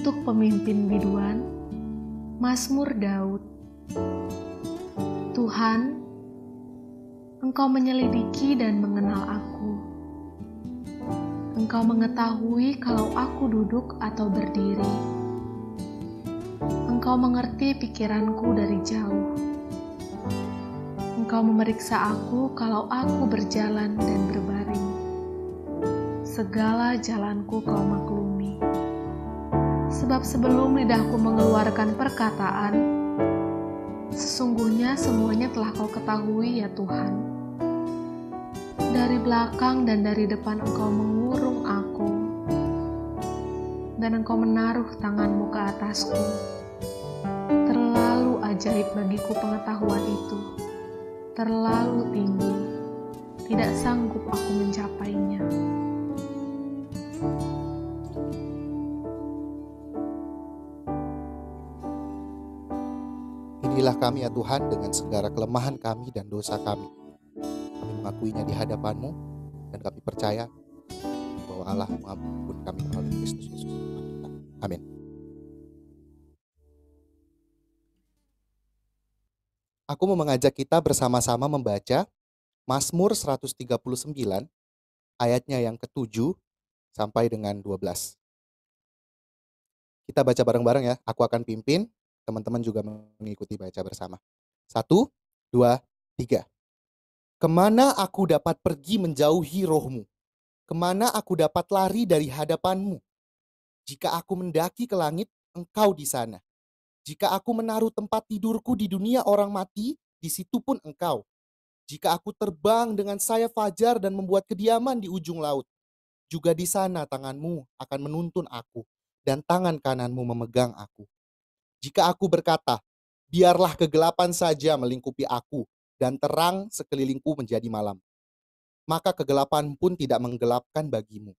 Untuk pemimpin biduan, Mazmur Daud. Tuhan, Engkau menyelidiki dan mengenal aku. Engkau mengetahui kalau aku duduk atau berdiri. Engkau mengerti pikiranku dari jauh. Engkau memeriksa aku kalau aku berjalan dan berbaring. Segala jalanku Kau maklumi. Sebab sebelum lidahku mengeluarkan perkataan, sesungguhnya semuanya telah Kau ketahui ya Tuhan. Dari belakang dan dari depan Engkau mengurung aku, dan Engkau menaruh tangan-Mu ke atasku. Terlalu ajaib bagiku pengetahuan itu, terlalu tinggi, tidak sanggup aku mencapainya. Inilah kami ya Tuhan dengan segala kelemahan kami dan dosa kami. Kami mengakuinya di hadapan-Mu dan kami percaya bahwa Allah mengampuni kami melalui Kristus Yesus. Amin. Aku mau mengajak kita bersama-sama membaca Mazmur 139 ayatnya yang ke-7 sampai dengan 12. Kita baca bareng-bareng ya. Aku akan pimpin, teman-teman juga mengikuti baca bersama. 1, 2, 3. Kemana aku dapat pergi menjauhi roh-Mu? Kemana aku dapat lari dari hadapan-Mu? Jika aku mendaki ke langit, Engkau di sana. Jika aku menaruh tempat tidurku di dunia orang mati, di situ pun Engkau. Jika aku terbang dengan sayap fajar dan membuat kediaman di ujung laut, juga di sana tangan-Mu akan menuntun aku, dan tangan kanan-Mu memegang aku. Jika aku berkata, biarlah kegelapan saja melingkupi aku, dan terang sekelilingku menjadi malam, maka kegelapan pun tidak menggelapkan bagimu,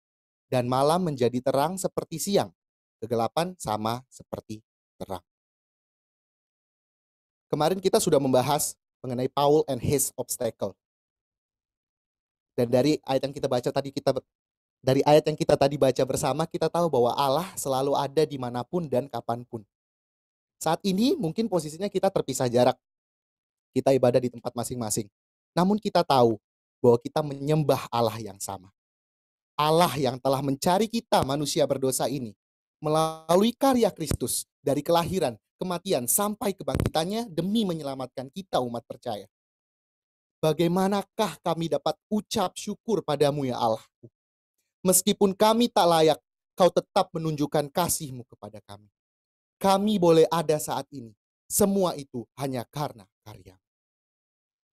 dan malam menjadi terang seperti siang. Kegelapan sama seperti terang. Kemarin kita sudah membahas mengenai Paul and his obstacle. Dan dari ayat yang kita baca tadi, dari ayat yang kita tadi baca bersama, kita tahu bahwa Allah selalu ada dimanapun dan kapanpun. Saat ini mungkin posisinya kita terpisah jarak. Kita ibadah di tempat masing-masing. Namun kita tahu bahwa kita menyembah Allah yang sama. Allah yang telah mencari kita manusia berdosa ini melalui karya Kristus dari kelahiran, kematian, sampai kebangkitannya demi menyelamatkan kita umat percaya. Bagaimanakah kami dapat ucap syukur padamu ya Allah? Meskipun kami tak layak, Kau tetap menunjukkan kasih-Mu kepada kami. Kami boleh ada saat ini. Semua itu hanya karena karya.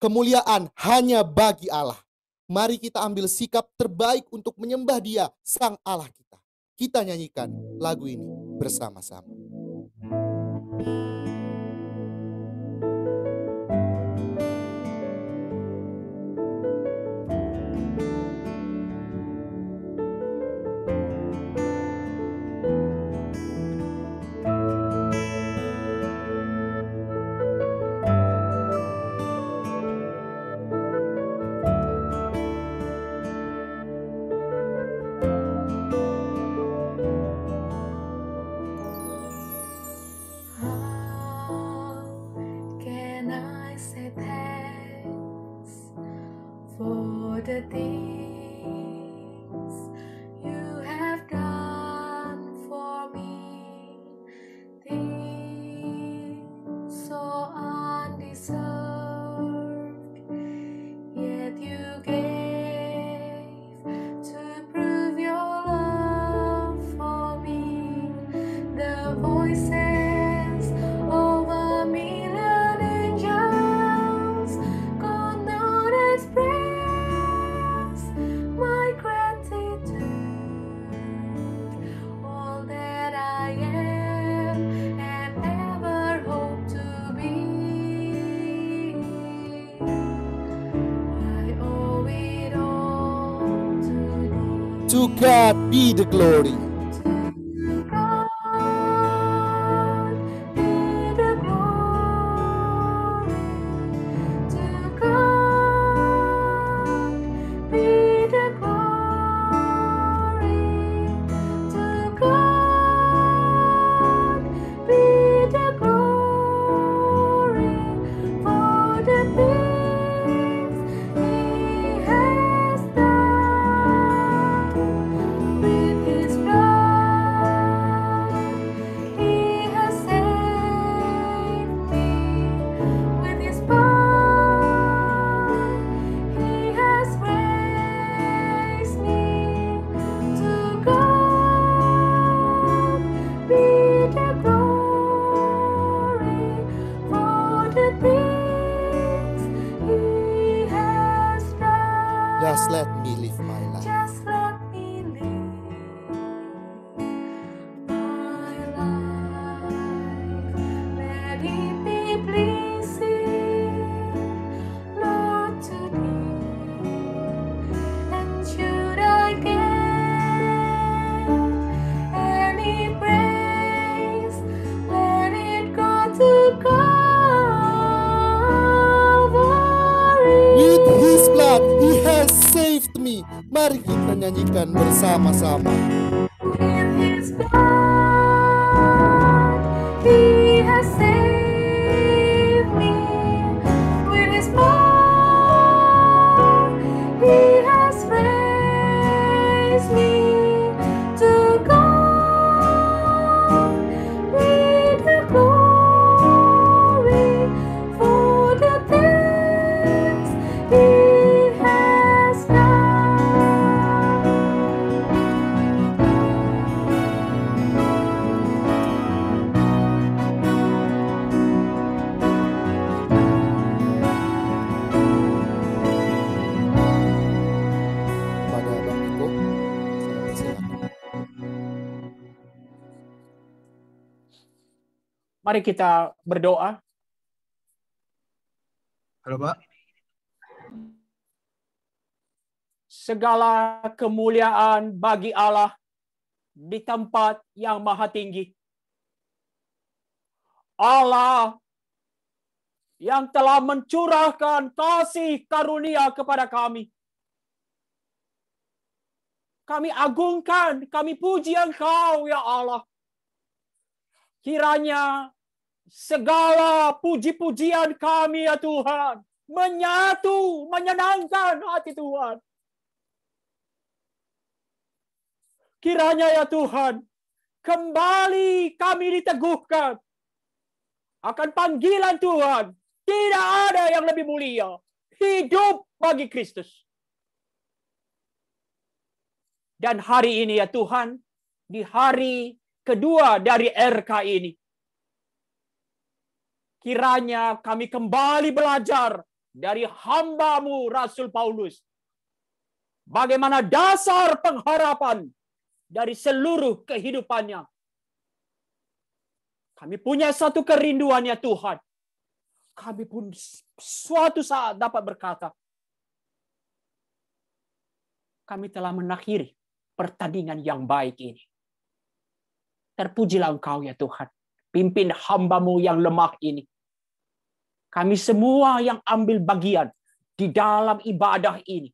Kemuliaan hanya bagi Allah. Mari kita ambil sikap terbaik untuk menyembah Dia, Sang Allah kita. Kita nyanyikan lagu ini bersama-sama. The things you have done for me, things so undeserved, yet you gave to prove your love for me. The voices of a million angels could not express my gratitude, all that I am and ever hope to be. I owe it all to Thee. To God be the glory. Just let me live my life. Just let me live my life. Let it be pleasing, Lord, to thee. And should I get any praise, let it go to Calvary. With His blood, He has saved me. Mari kita nyanyikan bersama-sama. With His blood, He has saved me. With His blood, He has raised me to God with the glory for the things He has done. Pada Bang Iko, saya persilakan. Mari kita berdoa. Halo, Pak. Segala kemuliaan bagi Allah di tempat yang maha tinggi. Allah yang telah mencurahkan kasih karunia kepada kami. Kami agungkan, kami puji Engkau, ya Allah. Kiranya segala puji-pujian kami, ya Tuhan, menyatu, menyenangkan hati Tuhan. Kiranya, ya Tuhan, kembali kami diteguhkan akan panggilan Tuhan. Tidak ada yang lebih mulia. Hidup bagi Kristus. Dan hari ini, ya Tuhan, di hari kedua dari RK ini, kiranya kami kembali belajar dari hamba-Mu Rasul Paulus. Bagaimana dasar pengharapan dari seluruh kehidupannya. Kami punya satu kerinduan, ya Tuhan. Kami pun suatu saat dapat berkata, kami telah mengakhiri pertandingan yang baik ini. Terpujilah Engkau, ya Tuhan. Pimpin hamba-Mu yang lemah ini. Kami semua yang ambil bagian di dalam ibadah ini.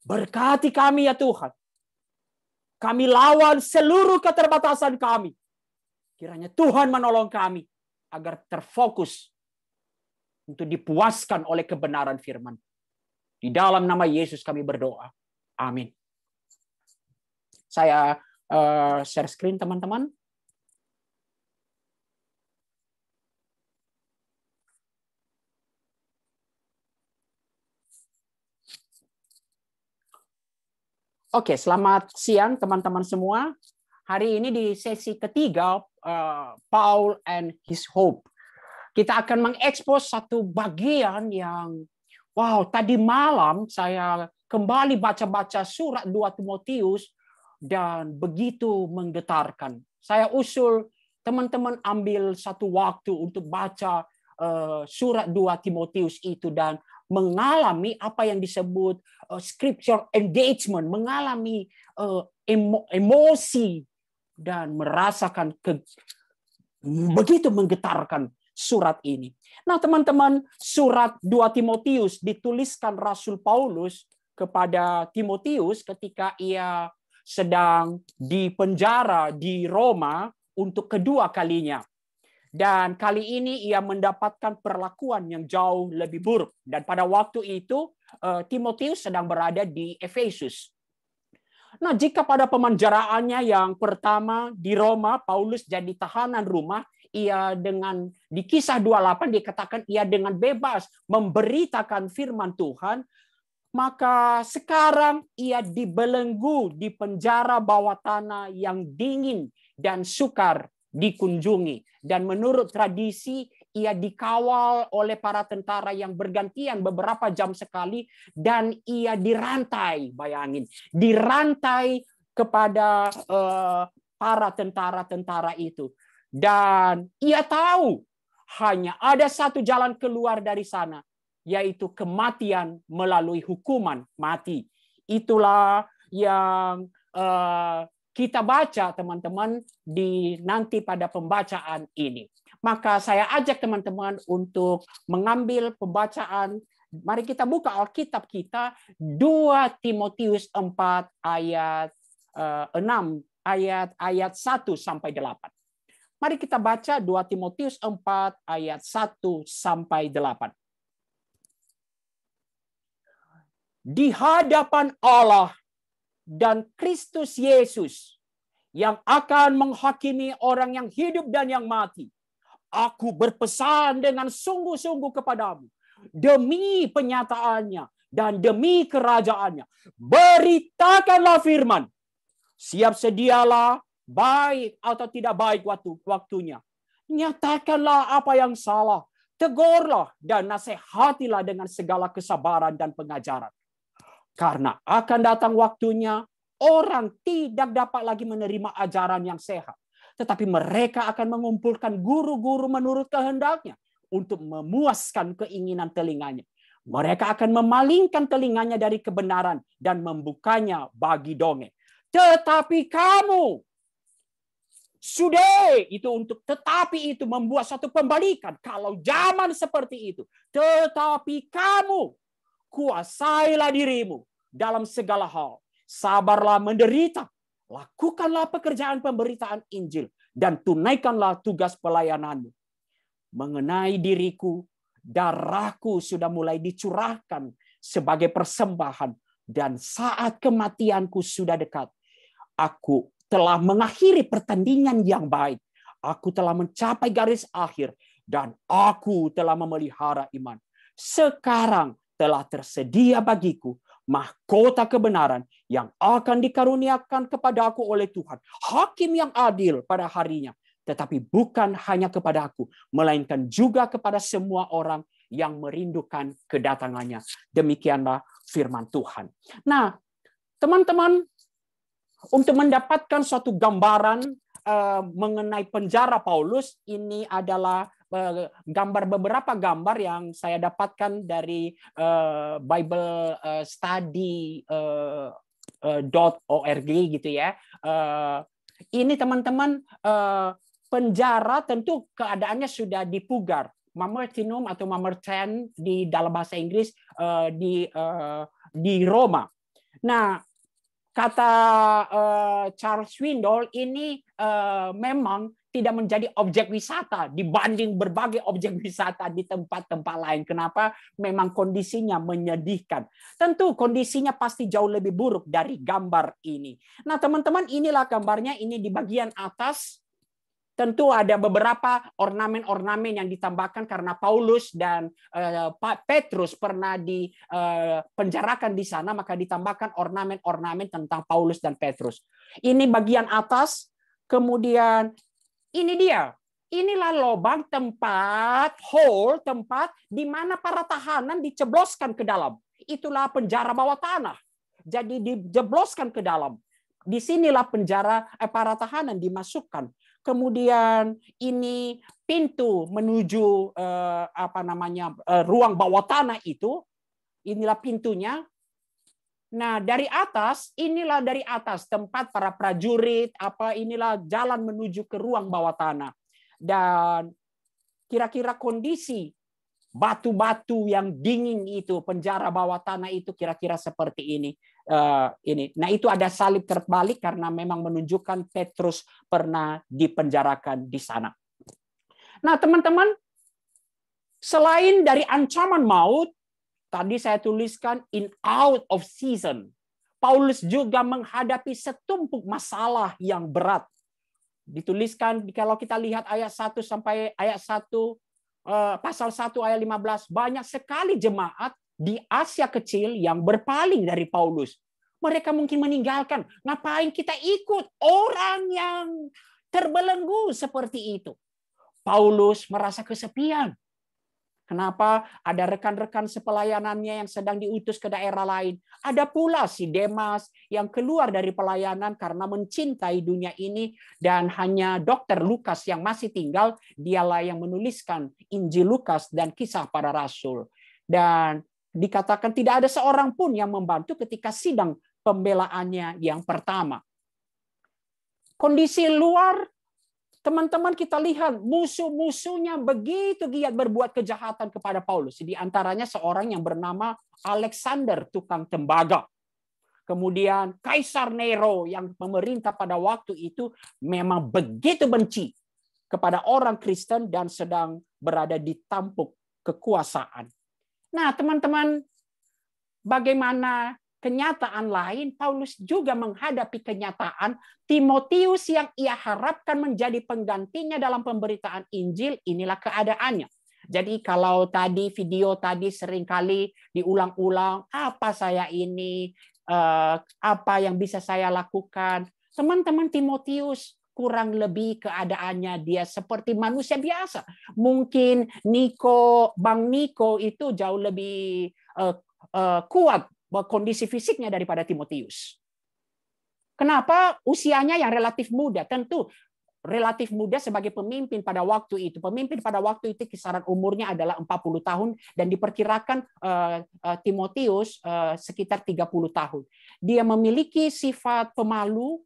Berkati kami, ya Tuhan. Kami lawan seluruh keterbatasan kami. Kiranya Tuhan menolong kami agar terfokus untuk dipuaskan oleh kebenaran firman. Di dalam nama Yesus kami berdoa. Amin. Saya share screen, teman-teman. Oke, selamat siang teman-teman semua. Hari ini di sesi ketiga, Paul and His Hope. Kita akan mengekspos satu bagian yang, wow, tadi malam saya kembali baca-baca surat 2 Timotius dan begitu menggetarkan. Saya usul teman-teman ambil satu waktu untuk baca surat 2 Timotius itu dan mengalami apa yang disebut scripture engagement, mengalami emosi dan merasakan begitu menggetarkan surat ini. Nah, teman-teman, surat 2 Timotius dituliskan Rasul Paulus kepada Timotius ketika ia sedang dipenjara di Roma untuk kedua kalinya. Dan kali ini ia mendapatkan perlakuan yang jauh lebih buruk. Dan pada waktu itu Timotius sedang berada di Efesus. Nah, jika pada pemenjaraannya yang pertama di Roma, Paulus jadi tahanan rumah, ia dengan di Kisah 28 dikatakan ia dengan bebas memberitakan firman Tuhan, maka sekarang ia dibelenggu di penjara bawah tanah yang dingin dan sukar dikunjungi. Dan menurut tradisi, ia dikawal oleh para tentara yang bergantian beberapa jam sekali, dan ia dirantai, bayangin, dirantai kepada para tentara-tentara itu. Dan ia tahu hanya ada satu jalan keluar dari sana, yaitu kematian melalui hukuman mati. Itulah yang kita baca, teman-teman, di nanti pada pembacaan ini. Maka saya ajak teman-teman untuk mengambil pembacaan. Mari kita buka Alkitab kita, 2 Timotius 4 ayat 6, ayat 1 sampai 8. Mari kita baca 2 Timotius 4 ayat 1 sampai 8. Di hadapan Allah dan Kristus Yesus yang akan menghakimi orang yang hidup dan yang mati, aku berpesan dengan sungguh-sungguh kepadamu, demi penyataannya dan demi kerajaannya, beritakanlah firman. Siap sedialah, baik atau tidak baik waktunya. Nyatakanlah apa yang salah, tegurlah dan nasihatilah dengan segala kesabaran dan pengajaran. Karena akan datang waktunya, orang tidak dapat lagi menerima ajaran yang sehat. Tetapi mereka akan mengumpulkan guru-guru menurut kehendaknya untuk memuaskan keinginan telinganya. Mereka akan memalingkan telinganya dari kebenaran dan membukanya bagi dongeng. Tetapi kamu, sudah itu untuk tetapi itu membuat satu pembalikan. Kalau zaman seperti itu, tetapi kamu, kuasailah dirimu dalam segala hal. Sabarlah menderita. Lakukanlah pekerjaan pemberitaan Injil. Dan tunaikanlah tugas pelayananmu. Mengenai diriku, darahku sudah mulai dicurahkan sebagai persembahan. Dan saat kematianku sudah dekat. Aku telah mengakhiri pertandingan yang baik. Aku telah mencapai garis akhir. Dan aku telah memelihara iman. Sekarang telah tersedia bagiku mahkota kebenaran yang akan dikaruniakan kepadaku oleh Tuhan, hakim yang adil pada harinya. Tetapi bukan hanya kepada aku, melainkan juga kepada semua orang yang merindukan kedatangannya. Demikianlah firman Tuhan. Nah, teman-teman, untuk mendapatkan suatu gambaran mengenai penjara Paulus, ini adalah beberapa gambar yang saya dapatkan dari Bible Study.org gitu ya. Ini teman-teman, penjara tentu keadaannya sudah dipugar. Mamertinum atau Mamertine di dalam bahasa Inggris di Roma. Nah, kata Charles Swindoll ini memang tidak menjadi objek wisata dibanding berbagai objek wisata di tempat-tempat lain. Kenapa? Memang kondisinya menyedihkan. Tentu kondisinya pasti jauh lebih buruk dari gambar ini. Nah, teman-teman, inilah gambarnya. Ini di bagian atas. Tentu ada beberapa ornamen-ornamen yang ditambahkan karena Paulus dan Petrus pernah dipenjarakan di sana, maka ditambahkan ornamen-ornamen tentang Paulus dan Petrus. Ini bagian atas. Kemudian ini dia. Inilah lubang tempat di mana para tahanan dicebloskan ke dalam. Itulah penjara bawah tanah. Jadi dijebloskan ke dalam. Disinilah penjara para tahanan dimasukkan. Kemudian ini pintu menuju ruang bawah tanah itu. Inilah pintunya. Nah, dari atas, inilah dari atas tempat para prajurit, inilah jalan menuju ke ruang bawah tanah. Dan kira-kira kondisi batu-batu yang dingin itu, penjara bawah tanah itu kira-kira seperti ini. Nah, itu ada salib terbalik karena memang menunjukkan Petrus pernah dipenjarakan di sana. Nah, teman-teman, selain dari ancaman maut, tadi saya tuliskan in out of season. Paulus juga menghadapi setumpuk masalah yang berat. Dituliskan kalau kita lihat ayat 1 sampai ayat 1, pasal 1 ayat 15, banyak sekali jemaat di Asia Kecil yang berpaling dari Paulus. Mereka mungkin meninggalkan. Ngapain kita ikut orang yang terbelenggu seperti itu? Paulus merasa kesepian. Kenapa? Ada rekan-rekan sepelayanannya yang sedang diutus ke daerah lain. Ada pula si Demas yang keluar dari pelayanan karena mencintai dunia ini, dan hanya Dr. Lukas yang masih tinggal, dialah yang menuliskan Injil Lukas dan Kisah Para Rasul. Dan dikatakan tidak ada seorang pun yang membantu ketika sidang pembelaannya yang pertama. Kondisi luar, teman-teman, kita lihat musuh-musuhnya begitu giat berbuat kejahatan kepada Paulus. Di antaranya seorang yang bernama Alexander, tukang tembaga. Kemudian Kaisar Nero yang memerintah pada waktu itu memang begitu benci kepada orang Kristen dan sedang berada di tampuk kekuasaan. Nah, teman-teman, bagaimana kenyataan lain? Paulus juga menghadapi kenyataan Timotius yang ia harapkan menjadi penggantinya dalam pemberitaan Injil. Inilah keadaannya. Jadi kalau tadi video tadi seringkali diulang-ulang, apa saya ini, apa yang bisa saya lakukan? Teman-teman, Timotius kurang lebih keadaannya dia seperti manusia biasa. Mungkin Bang Niko itu jauh lebih kuat kondisi fisiknya daripada Timotius. Kenapa? Usianya yang relatif muda. Tentu relatif muda sebagai pemimpin pada waktu itu. Pemimpin pada waktu itu kisaran umurnya adalah 40 tahun dan diperkirakan Timotius sekitar 30 tahun. Dia memiliki sifat pemalu,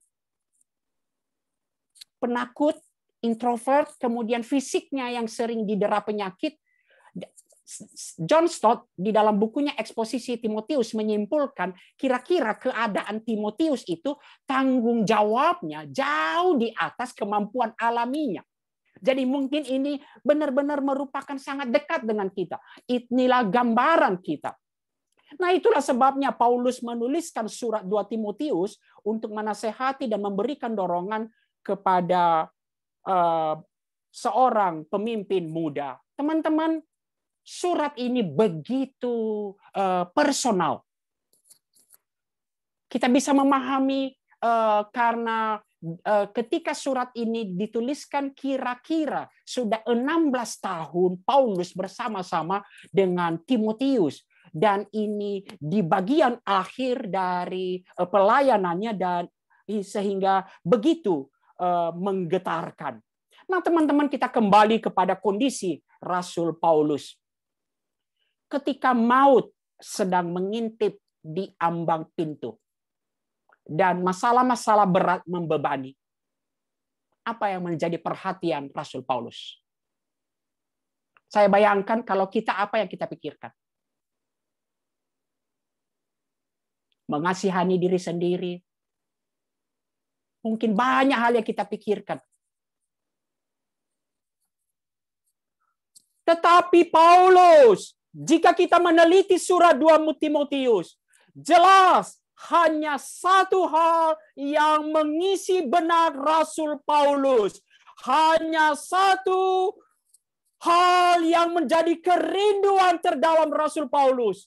penakut, introvert, kemudian fisiknya yang sering didera penyakit. John Stott di dalam bukunya Eksposisi Timotius menyimpulkan kira-kira keadaan Timotius itu tanggung jawabnya jauh di atas kemampuan alaminya. Jadi mungkin ini benar-benar merupakan sangat dekat dengan kita. Inilah gambaran kita. Nah, itulah sebabnya Paulus menuliskan surat 2 Timotius untuk menasehati dan memberikan dorongan kepada seorang pemimpin muda. Teman-teman, surat ini begitu personal. Kita bisa memahami karena ketika surat ini dituliskan kira-kira sudah 16 tahun Paulus bersama-sama dengan Timotius. Dan ini di bagian akhir dari pelayanannya dan sehingga begitu menggetarkan. Nah, teman-teman, kita kembali kepada kondisi Rasul Paulus. Ketika maut sedang mengintip di ambang pintu dan masalah-masalah berat membebani, apa yang menjadi perhatian Rasul Paulus? Saya bayangkan kalau kita, apa yang kita pikirkan? Mengasihani diri sendiri. Mungkin banyak hal yang kita pikirkan. Tetapi Paulus, jika kita meneliti surat 2 Timotius, jelas hanya satu hal yang mengisi benak Rasul Paulus. Hanya satu hal yang menjadi kerinduan terdalam Rasul Paulus.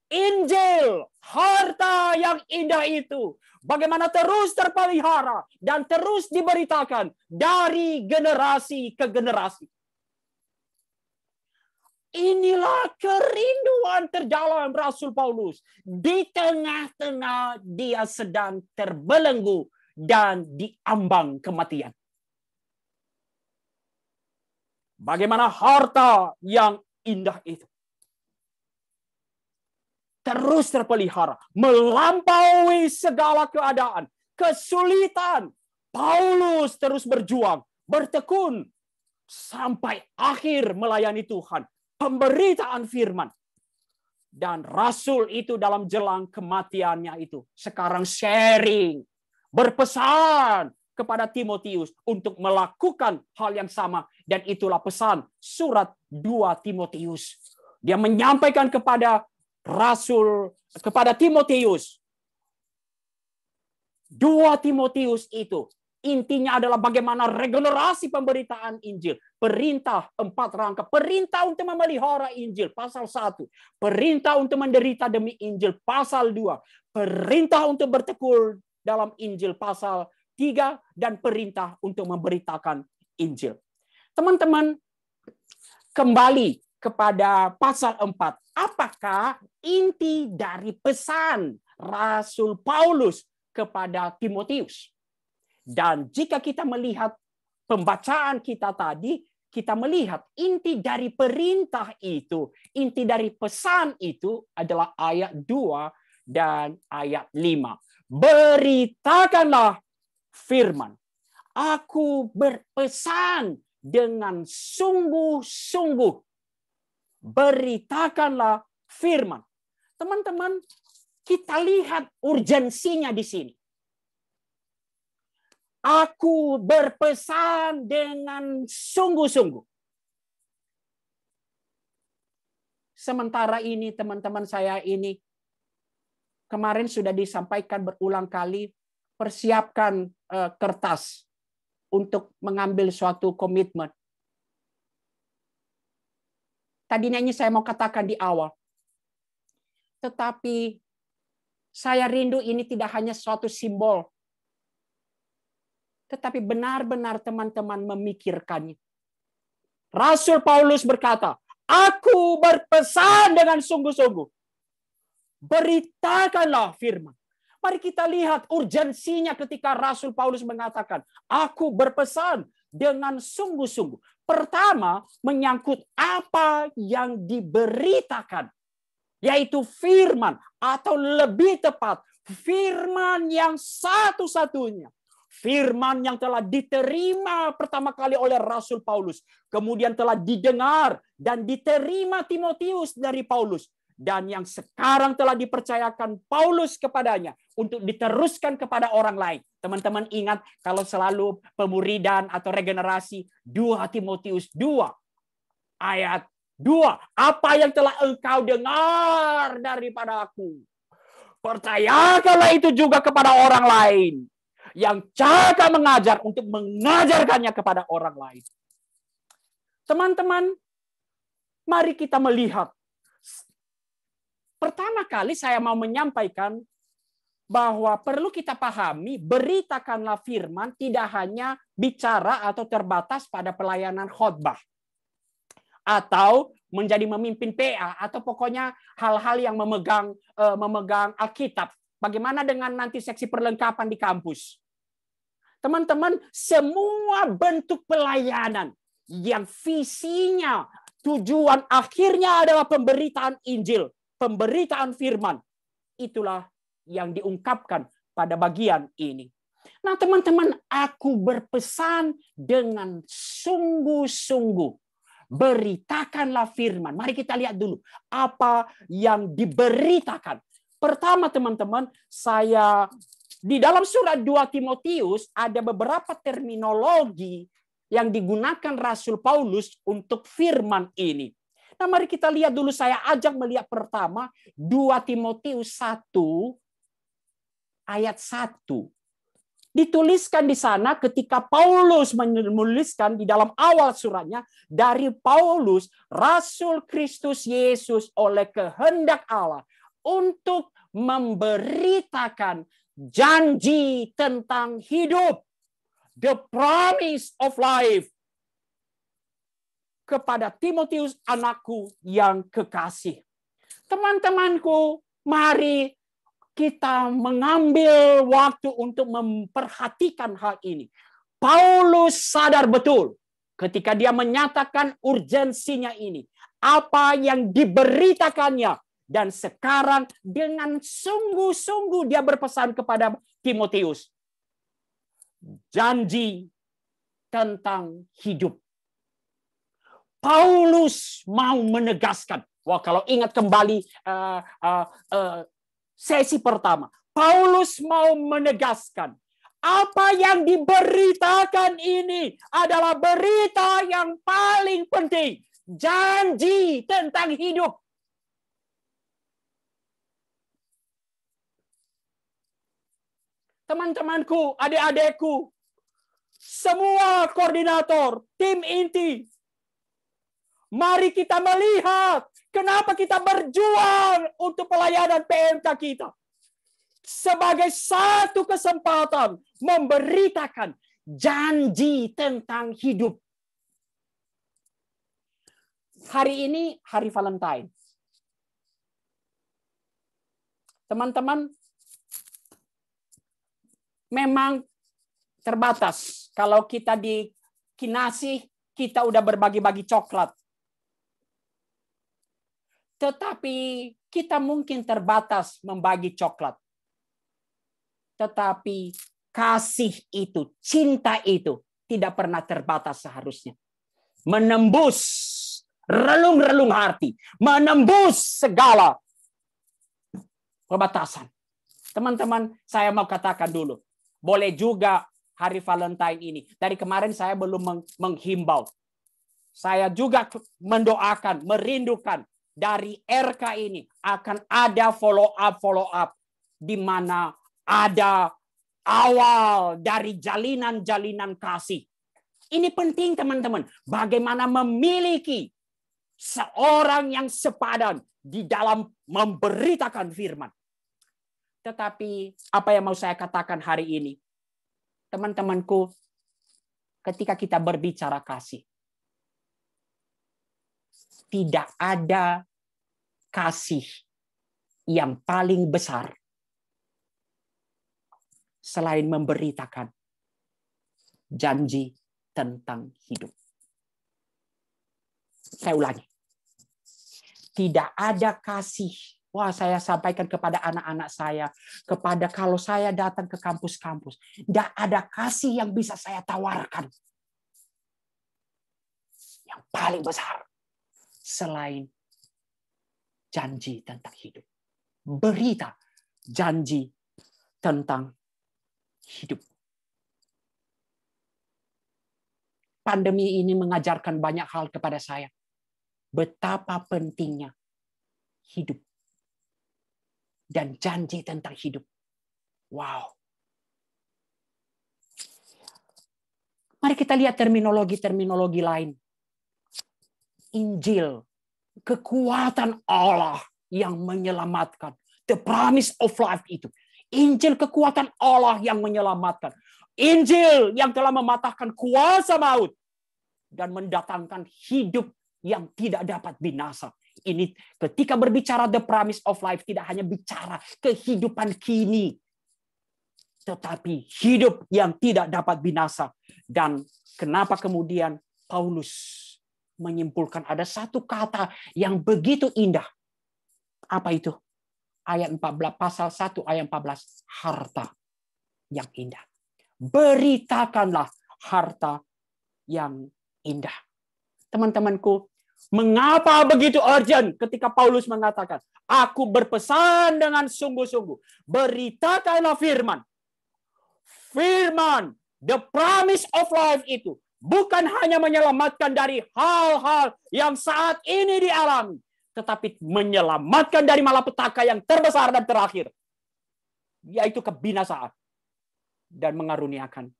Injil, harta yang indah itu, bagaimana terus terpelihara dan terus diberitakan dari generasi ke generasi. Inilah kerinduan terdalam Rasul Paulus. Di tengah-tengah dia sedang terbelenggu dan diambang kematian. Bagaimana harta yang indah itu terus terpelihara, melampaui segala keadaan, kesulitan. Paulus terus berjuang, bertekun, sampai akhir melayani Tuhan. Pemberitaan firman. Dan Rasul itu dalam jelang kematiannya itu, sekarang sharing, berpesan kepada Timotius untuk melakukan hal yang sama. Dan itulah pesan surat 2 Timotius. Dia menyampaikan kepada Rasul, kepada Timotius. 2 Timotius itu intinya adalah bagaimana regenerasi pemberitaan Injil. Perintah 4 rangka. Perintah untuk memelihara Injil, pasal 1. Perintah untuk menderita demi Injil, pasal 2. Perintah untuk bertekun dalam Injil, pasal 3. Dan perintah untuk memberitakan Injil. Teman-teman, kembali kepada pasal 4. Apakah inti dari pesan Rasul Paulus kepada Timotius? Dan jika kita melihat pembacaan kita tadi, kita melihat inti dari perintah itu, inti dari pesan itu adalah ayat 2 dan ayat 5. Beritakanlah firman. Aku berpesan dengan sungguh-sungguh. Beritakanlah firman. Teman-teman, kita lihat urgensinya di sini. Aku berpesan dengan sungguh-sungguh. Sementara ini teman-teman saya ini, kemarin sudah disampaikan berulang kali, persiapkan kertas untuk mengambil suatu komitmen. Tadinya ini saya mau katakan di awal. Tetapi saya rindu ini tidak hanya suatu simbol. Tetapi benar-benar teman-teman memikirkannya. Rasul Paulus berkata, aku berpesan dengan sungguh-sungguh. Beritakanlah firman. Mari kita lihat urgensinya ketika Rasul Paulus mengatakan, aku berpesan dengan sungguh-sungguh. Pertama, menyangkut apa yang diberitakan. Yaitu firman, atau lebih tepat, firman yang satu-satunya. Firman yang telah diterima pertama kali oleh Rasul Paulus. Kemudian telah didengar dan diterima Timotius dari Paulus. Dan yang sekarang telah dipercayakan Paulus kepadanya untuk diteruskan kepada orang lain. Teman-teman ingat kalau selalu pemuridan atau regenerasi 2 Timotius 2 ayat 2. Apa yang telah engkau dengar daripada aku, percayakanlah itu juga kepada orang lain. Yang jaga mengajar untuk mengajarkannya kepada orang lain. Teman-teman, mari kita melihat. Pertama kali saya mau menyampaikan bahwa perlu kita pahami, beritakanlah firman tidak hanya bicara atau terbatas pada pelayanan khotbah. Atau menjadi memimpin PA, atau pokoknya hal-hal yang memegang Alkitab. Bagaimana dengan nanti seksi perlengkapan di kampus? Teman-teman, semua bentuk pelayanan yang visinya, tujuan akhirnya adalah pemberitaan Injil, pemberitaan firman. Itulah yang diungkapkan pada bagian ini. Nah, teman-teman, aku berpesan dengan sungguh-sungguh. Beritakanlah firman. Mari kita lihat dulu apa yang diberitakan. Pertama, teman-teman, saya di dalam surat 2 Timotius ada beberapa terminologi yang digunakan Rasul Paulus untuk firman ini. Nah, mari kita lihat dulu, saya ajak melihat pertama 2 Timotius 1 ayat 1. Dituliskan di sana ketika Paulus menuliskan di dalam awal suratnya, dari Paulus, Rasul Kristus Yesus oleh kehendak Allah, untuk memberitakan janji tentang hidup, the promise of life, kepada Timotius anakku yang kekasih. Teman-temanku, mari kita mengambil waktu untuk memperhatikan hal ini. Paulus sadar betul ketika dia menyatakan urgensinya ini, apa yang diberitakannya. Dan sekarang dengan sungguh-sungguh dia berpesan kepada Timotius. Janji tentang hidup. Paulus mau menegaskan. Wah, kalau ingat kembali sesi pertama. Paulus mau menegaskan. Apa yang diberitakan ini adalah berita yang paling penting. Janji tentang hidup. Teman-temanku, adik-adikku, semua koordinator, tim inti, mari kita melihat kenapa kita berjuang untuk pelayanan PMK kita. Sebagai satu kesempatan memberitakan janji tentang hidup. Hari ini hari Valentine. Teman-teman, memang terbatas. Kalau kita di Kinasih, kita udah berbagi-bagi coklat. Tetapi kita mungkin terbatas membagi coklat. Tetapi kasih itu, cinta itu tidak pernah terbatas seharusnya. Menembus relung-relung hati, menembus segala pembatasan. Teman-teman, saya mau katakan dulu, boleh juga hari Valentine ini. Dari kemarin saya belum menghimbau. Saya juga mendoakan, merindukan dari RK ini akan ada follow-up di mana ada awal dari jalinan-jalinan kasih. Ini penting teman-teman. Bagaimana memiliki seorang yang sepadan di dalam memberitakan firman. Tetapi apa yang mau saya katakan hari ini? Teman-temanku, ketika kita berbicara kasih, tidak ada kasih yang paling besar selain memberitakan janji tentang hidup. Saya ulangi. Tidak ada kasih. Wah, saya sampaikan kepada anak-anak saya, kepada kalau saya datang ke kampus-kampus, tidak ada kasih yang bisa saya tawarkan yang paling besar selain janji tentang hidup. Berita janji tentang hidup. Pandemi ini mengajarkan banyak hal kepada saya. Betapa pentingnya hidup. Dan janji tentang hidup. Wow. Mari kita lihat terminologi-terminologi lain. Injil. Kekuatan Allah yang menyelamatkan. The promise of life itu. Injil kekuatan Allah yang menyelamatkan. Injil yang telah mematahkan kuasa maut. Dan mendatangkan hidup yang tidak dapat binasa. Ini ketika berbicara the promise of life tidak hanya bicara kehidupan kini. Tetapi hidup yang tidak dapat binasa. Dan kenapa kemudian Paulus menyimpulkan ada satu kata yang begitu indah. Apa itu? Ayat 14, pasal 1 ayat 14. Harta yang indah. Beritakanlah harta yang indah. Teman-temanku, mengapa begitu urgent ketika Paulus mengatakan, aku berpesan dengan sungguh-sungguh. Beritakanlah firman. Firman, the promise of life itu bukan hanya menyelamatkan dari hal-hal yang saat ini dialami, tetapi menyelamatkan dari malapetaka yang terbesar dan terakhir, yaitu kebinasaan, dan mengaruniakan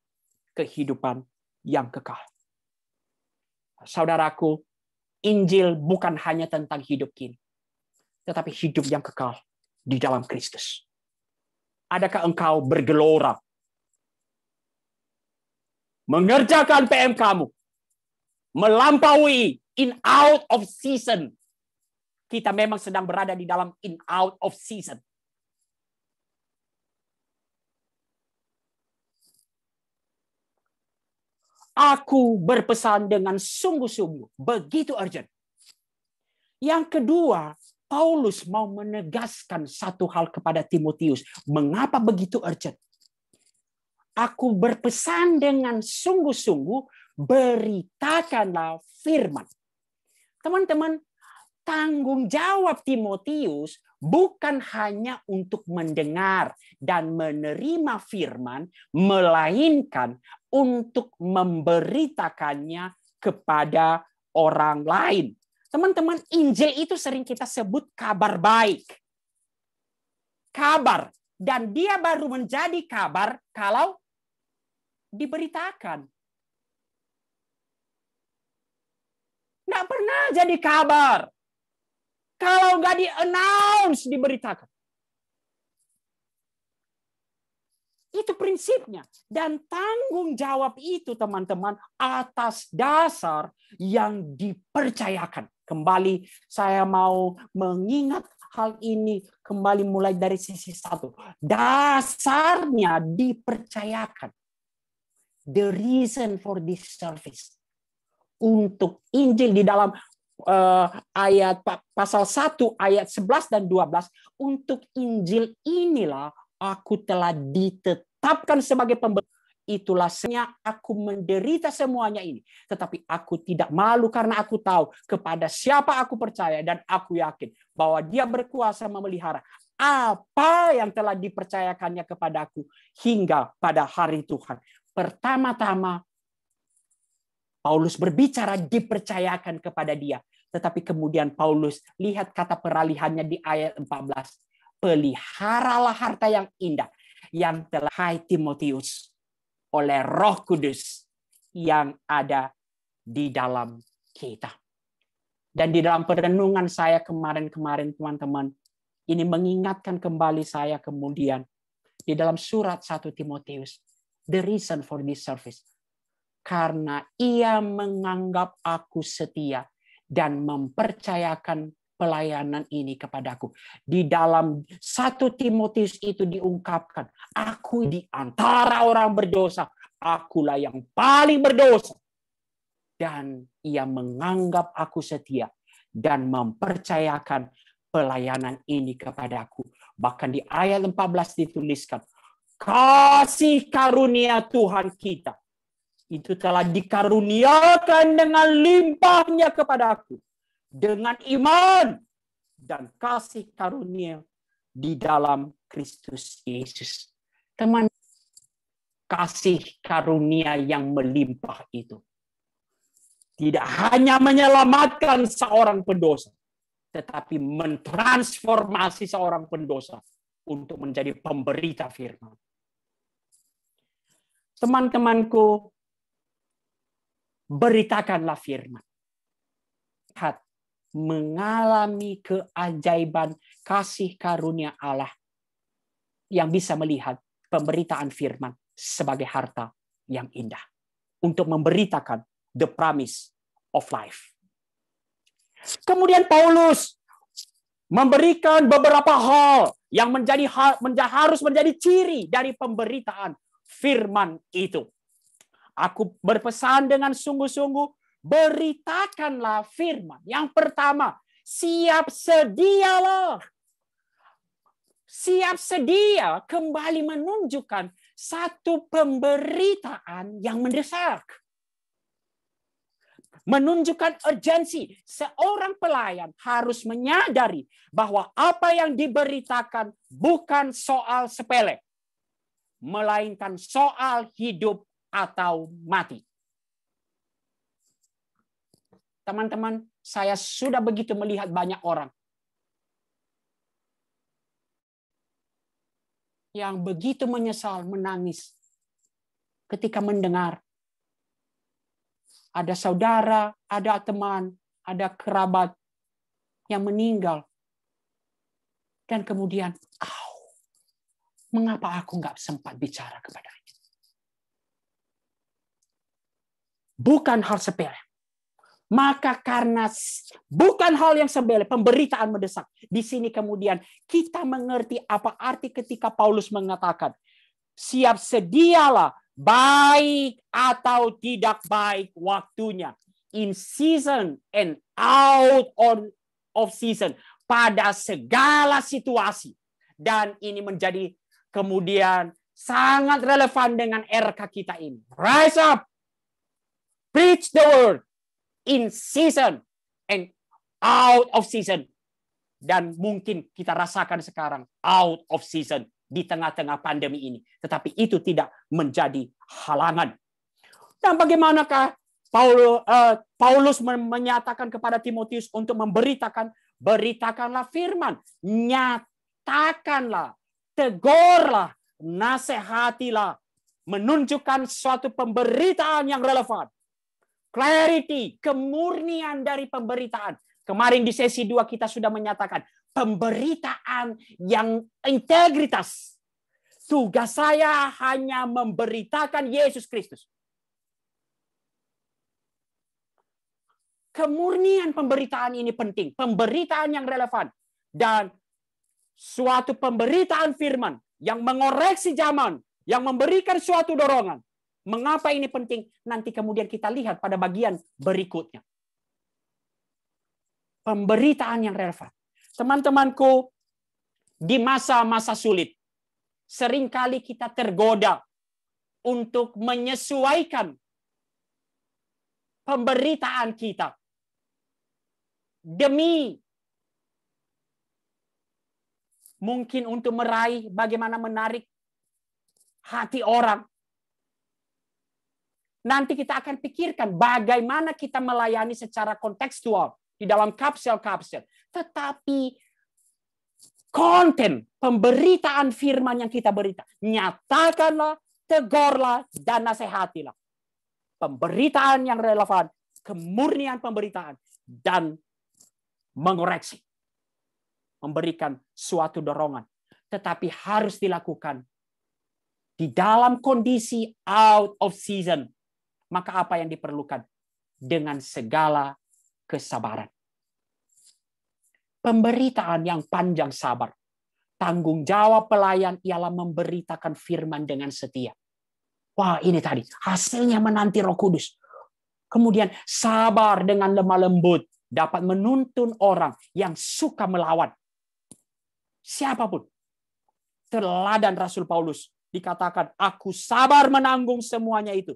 kehidupan yang kekal. Saudaraku, Injil bukan hanya tentang hidup kini, tetapi hidup yang kekal di dalam Kristus. Adakah engkau bergelora mengerjakan PM kamu, melampaui in out of season? Kita memang sedang berada di dalam in out of season. Aku berpesan dengan sungguh-sungguh, begitu urgent. Yang kedua, Paulus mau menegaskan satu hal kepada Timotius. Mengapa begitu urgent? Aku berpesan dengan sungguh-sungguh, beritakanlah firman. Teman-teman, tanggung jawab Timotius bukan hanya untuk mendengar dan menerima firman, melainkan untuk memberitakannya kepada orang lain. Teman-teman, Injil itu sering kita sebut kabar baik. Kabar. Dan dia baru menjadi kabar kalau diberitakan. Nggak pernah jadi kabar kalau nggak di-announce, diberitakan. Itu prinsipnya. Dan tanggung jawab itu, teman-teman, atas dasar yang dipercayakan. Kembali saya mau mengingat hal ini kembali mulai dari sisi satu. Dasarnya dipercayakan. The reason for this service. Untuk Injil di dalam ayat pasal 1 ayat 11 dan 12. Untuk Injil inilah aku telah ditetapkan sebagai pemberi. Itulah sebabnya aku menderita semuanya ini. Tetapi aku tidak malu karena aku tahu kepada siapa aku percaya. Dan aku yakin bahwa dia berkuasa memelihara apa yang telah dipercayakannya kepadaku hingga pada hari Tuhan. Pertama-tama Paulus berbicara dipercayakan kepada dia. Tetapi kemudian Paulus lihat kata peralihannya di ayat 14. Peliharalah harta yang indah yang telah hai Timotius oleh Roh Kudus yang ada di dalam kita. Dan di dalam perenungan saya kemarin-kemarin teman-teman, ini mengingatkan kembali saya kemudian di dalam surat 1 Timotius, the reason for this service. Karena ia menganggap aku setia dan mempercayakan pelayanan ini kepadaku. Di dalam 1 Timotius itu diungkapkan, aku di antara orang berdosa, akulah yang paling berdosa. Dan ia menganggap aku setia dan mempercayakan pelayanan ini kepadaku. Bahkan di ayat 14 dituliskan, kasih karunia Tuhan kita itu telah dikaruniakan dengan limpahnya kepadaku. Dengan iman dan kasih karunia di dalam Kristus Yesus. Teman, kasih karunia yang melimpah itu tidak hanya menyelamatkan seorang pendosa, tetapi mentransformasi seorang pendosa untuk menjadi pemberita firman. Teman-temanku, beritakanlah firman. Lihat, mengalami keajaiban kasih karunia Allah yang bisa melihat pemberitaan firman sebagai harta yang indah untuk memberitakan the promise of life. Kemudian Paulus memberikan beberapa hal yang harus menjadi ciri dari pemberitaan firman itu. Aku berpesan dengan sungguh-sungguh, beritakanlah firman. Yang pertama, siap sedialah. Siap sedia kembali menunjukkan satu pemberitaan yang mendesak. Menunjukkan urgensi. Seorang pelayan harus menyadari bahwa apa yang diberitakan bukan soal sepele, melainkan soal hidup atau mati. Teman-teman, saya sudah begitu melihat banyak orang yang begitu menyesal, menangis ketika mendengar ada saudara, ada teman, ada kerabat yang meninggal. Dan kemudian, mengapa aku nggak sempat bicara kepadanya? Bukan hal sepele. Maka karena bukan hal yang sepele, pemberitaan mendesak. Di sini kemudian kita mengerti apa arti ketika Paulus mengatakan, siap sedialah baik atau tidak baik waktunya. In season and out of season. Pada segala situasi. Dan ini menjadi kemudian sangat relevan dengan RK kita ini. Rise up. Preach the word. In season and out of season. Dan mungkin kita rasakan sekarang out of season di tengah-tengah pandemi ini. Tetapi itu tidak menjadi halangan. Dan bagaimanakah Paulus menyatakan kepada Timotius untuk beritakanlah firman. Nyatakanlah, tegurlah, nasihatilah. Menunjukkan suatu pemberitaan yang relevan. Clarity, kemurnian dari pemberitaan. Kemarin di sesi 2 kita sudah menyatakan pemberitaan yang integritas. Tugas saya hanya memberitakan Yesus Kristus. Kemurnian pemberitaan ini penting. Pemberitaan yang relevan. Dan suatu pemberitaan firman yang mengoreksi zaman. Yang memberikan suatu dorongan. Mengapa ini penting? Nanti kemudian kita lihat pada bagian berikutnya. Pemberitaan yang relevan. Teman-temanku, di masa-masa sulit, seringkali kita tergoda untuk menyesuaikan pemberitaan kita demi mungkin untuk meraih bagaimana menarik hati orang. Nanti kita akan pikirkan bagaimana kita melayani secara kontekstual di dalam kapsel-kapsel. Tetapi konten pemberitaan firman yang kita berita, nyatakanlah, tegurlah, dan nasihatilah. Pemberitaan yang relevan, kemurnian pemberitaan, dan mengoreksi. Memberikan suatu dorongan. Tetapi harus dilakukan di dalam kondisi out of season. Maka apa yang diperlukan? Dengan segala kesabaran. Pemberitaan yang panjang sabar. Tanggung jawab pelayan ialah memberitakan firman dengan setia. Wah, ini tadi hasilnya menanti Roh Kudus. Kemudian sabar dengan lemah lembut dapat menuntun orang yang suka melawan. Siapapun. Teladan Rasul Paulus dikatakan, aku sabar menanggung semuanya itu.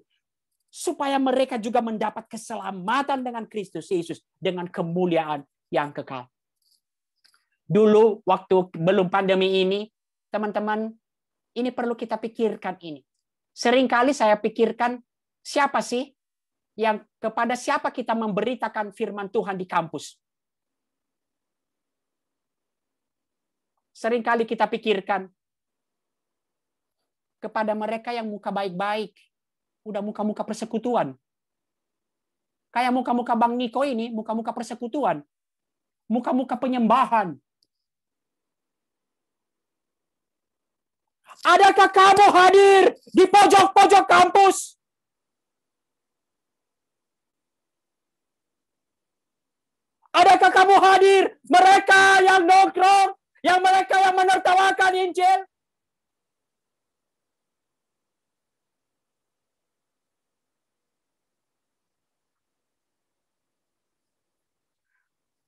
Supaya mereka juga mendapat keselamatan dengan Kristus Yesus. Dengan kemuliaan yang kekal. Dulu waktu belum pandemi ini, teman-teman, ini perlu kita pikirkan ini. Seringkali saya pikirkan, siapa sih yang kepada siapa kita memberitakan firman Tuhan di kampus? Seringkali kita pikirkan kepada mereka yang muka baik-baik, udah muka-muka persekutuan. Kayak muka-muka Bang Niko ini, muka-muka persekutuan. Muka-muka penyembahan. Adakah kamu hadir di pojok-pojok kampus? Adakah kamu hadir mereka yang nongkrong, yang mereka yang menertawakan Injil?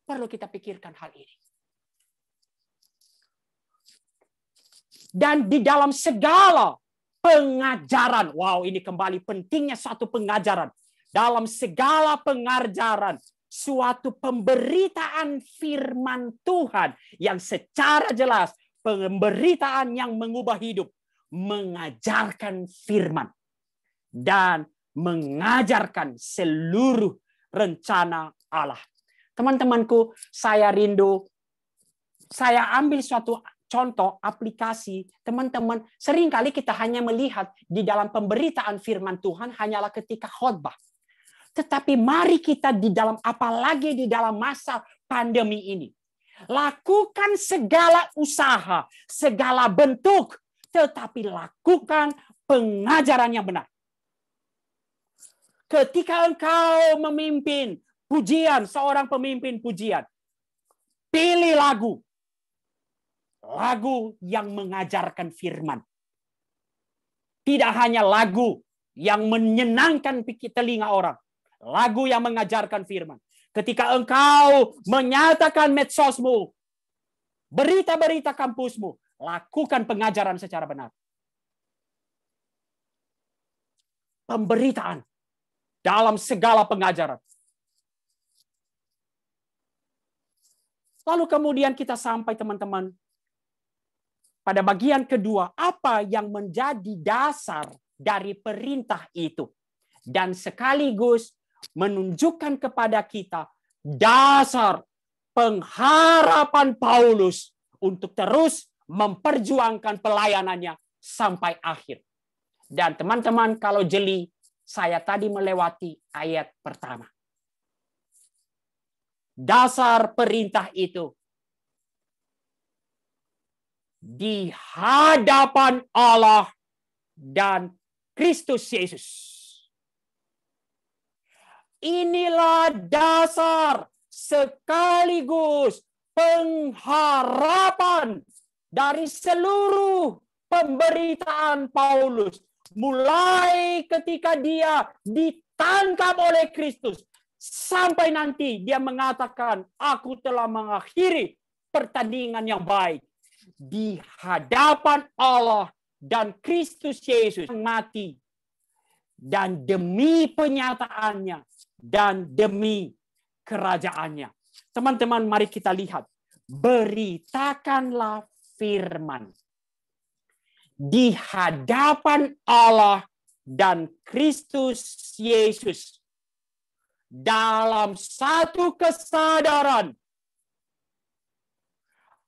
Perlu kita pikirkan hal ini. Dan di dalam segala pengajaran, wow, ini kembali pentingnya satu pengajaran. Dalam segala pengajaran, suatu pemberitaan firman Tuhan yang secara jelas, pemberitaan yang mengubah hidup, mengajarkan firman dan mengajarkan seluruh rencana Allah. Teman-temanku, saya rindu, saya ambil suatu contoh aplikasi, teman-teman, seringkali kita hanya melihat di dalam pemberitaan firman Tuhan hanyalah ketika khotbah. Tetapi mari kita di dalam, apalagi di dalam masa pandemi ini, lakukan segala usaha, segala bentuk, tetapi lakukan pengajaran yang benar. Ketika engkau memimpin pujian, seorang pemimpin pujian, pilih lagu yang mengajarkan firman. Tidak hanya lagu yang menyenangkan telinga orang. Lagu yang mengajarkan firman. Ketika engkau menyatakan medsosmu, berita-berita kampusmu, lakukan pengajaran secara benar. Pemberitaan dalam segala pengajaran. Lalu kemudian kita sampai, teman-teman, pada bagian kedua, apa yang menjadi dasar dari perintah itu. Dan sekaligus menunjukkan kepada kita dasar pengharapan Paulus untuk terus memperjuangkan pelayanannya sampai akhir. Dan teman-teman, kalau jeli, saya tadi melewati ayat pertama. Dasar perintah itu di hadapan Allah dan Kristus Yesus. Inilah dasar sekaligus pengharapan dari seluruh pemberitaan Paulus. Mulai ketika dia ditangkap oleh Kristus, sampai nanti dia mengatakan, aku telah mengakhiri pertandingan yang baik di hadapan Allah dan Kristus Yesus mati. Dan demi penyataannya dan demi kerajaannya. Teman-teman, mari kita lihat. Beritakanlah firman di hadapan Allah dan Kristus Yesus dalam satu kesadaran.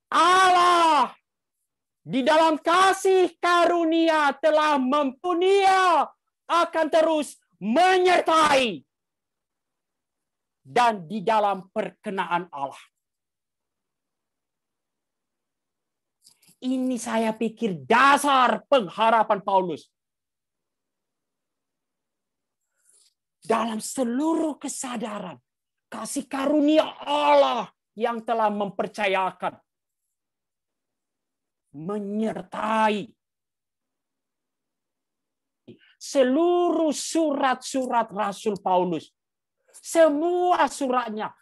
Allah di dalam kasih karunia telah mempunyai akan terus menyertai dan di dalam perkenaan Allah. Ini saya pikir dasar pengharapan Paulus. Dalam seluruh kesadaran, kasih karunia Allah yang telah mempercayakan, menyertai seluruh surat-surat Rasul Paulus. Semua suratnya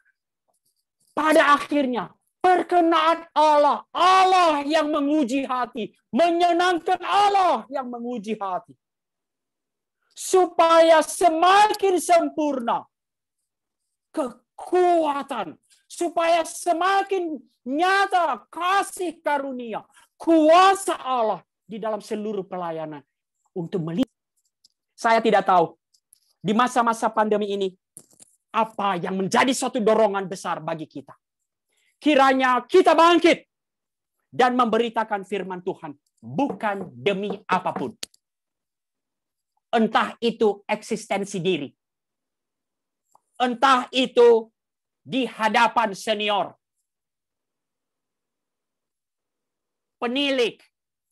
pada akhirnya perkenaan Allah. Allah yang menguji hati. Menyenangkan Allah yang menguji hati. Supaya semakin sempurna kekuatan. Supaya semakin nyata kasih karunia. Kuasa Allah di dalam seluruh pelayanan. Untuk melihat. Saya tidak tahu. Di masa-masa pandemi ini. Apa yang menjadi suatu dorongan besar bagi kita. Kiranya kita bangkit dan memberitakan firman Tuhan bukan demi apapun. Entah itu eksistensi diri. Entah itu di hadapan senior. Penilik,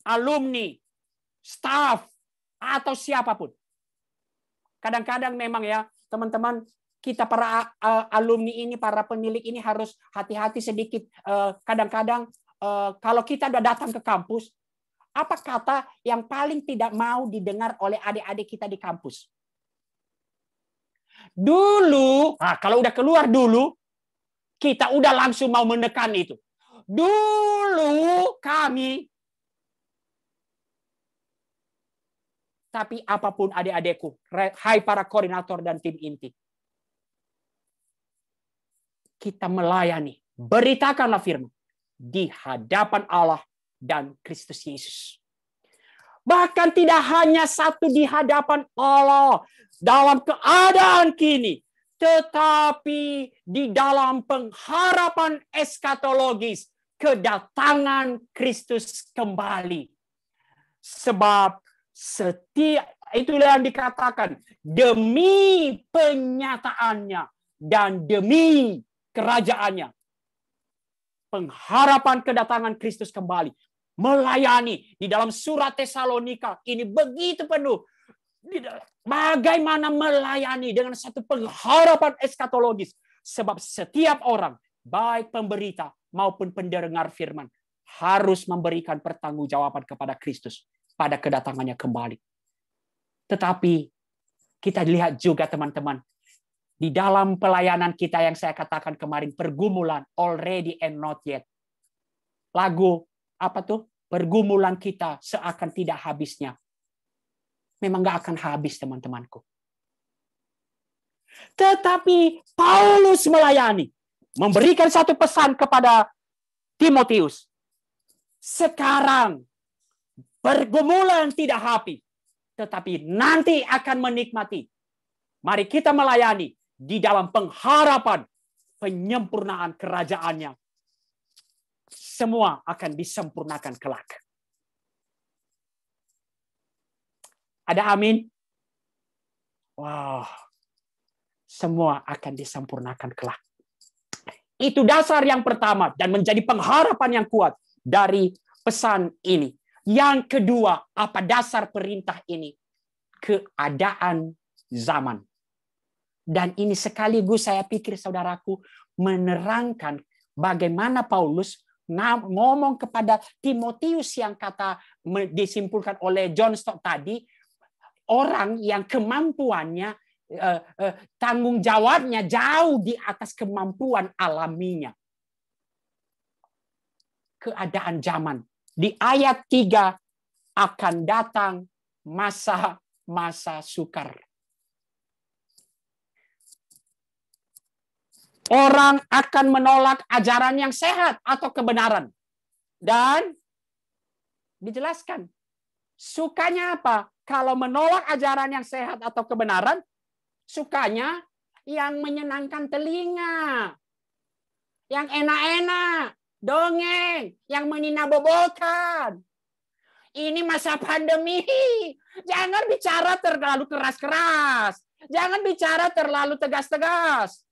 alumni, staf, atau siapapun. Kadang-kadang memang ya, teman-teman, kita para alumni ini, para penilik ini harus hati-hati sedikit. Kadang-kadang kalau kita udah datang ke kampus, apa kata yang paling tidak mau didengar oleh adik-adik kita di kampus? Dulu, kalau udah keluar dulu, kita udah langsung mau menekan itu. Dulu kami, tapi apapun adik-adikku, hai para koordinator dan tim inti, kita melayani, beritakanlah firman di hadapan Allah dan Kristus Yesus. Bahkan tidak hanya satu di hadapan Allah dalam keadaan kini, tetapi di dalam pengharapan eskatologis kedatangan Kristus kembali. Sebab setiap itulah yang dikatakan demi penyataannya dan demi kerajaannya. Pengharapan kedatangan Kristus kembali. Melayani di dalam surat Tesalonika ini begitu penuh. Bagaimana melayani dengan satu pengharapan eskatologis. Sebab setiap orang, baik pemberita maupun pendengar firman, harus memberikan pertanggungjawaban kepada Kristus pada kedatangannya kembali. Tetapi kita lihat juga teman-teman, di dalam pelayanan kita yang saya katakan kemarin, pergumulan, already and not yet. Lagu, apa tuh? Pergumulan kita seakan tidak habisnya. Memang gak akan habis, teman-temanku. Tetapi Paulus melayani, memberikan satu pesan kepada Timotius. Sekarang, pergumulan tidak habis, tetapi nanti akan menikmati. Mari kita melayani di dalam pengharapan penyempurnaan kerajaannya. Semua akan disempurnakan kelak. Ada amin? Wow. Semua akan disempurnakan kelak. Itu dasar yang pertama dan menjadi pengharapan yang kuat dari pesan ini. Yang kedua, apa dasar perintah ini? Keadaan zaman. Dan ini sekaligus saya pikir saudaraku menerangkan bagaimana Paulus ngomong kepada Timotius yang kata disimpulkan oleh John Stott tadi, orang yang kemampuannya tanggung jawabnya jauh di atas kemampuan alaminya. Keadaan zaman. Di ayat 3 akan datang masa sukar. Orang akan menolak ajaran yang sehat atau kebenaran. Dan dijelaskan. Sukanya apa? Kalau menolak ajaran yang sehat atau kebenaran, sukanya yang menyenangkan telinga. Yang enak-enak. Dongeng. Yang meninabobokan. Ini masa pandemi. Jangan bicara terlalu keras-keras. Jangan bicara terlalu tegas-tegas.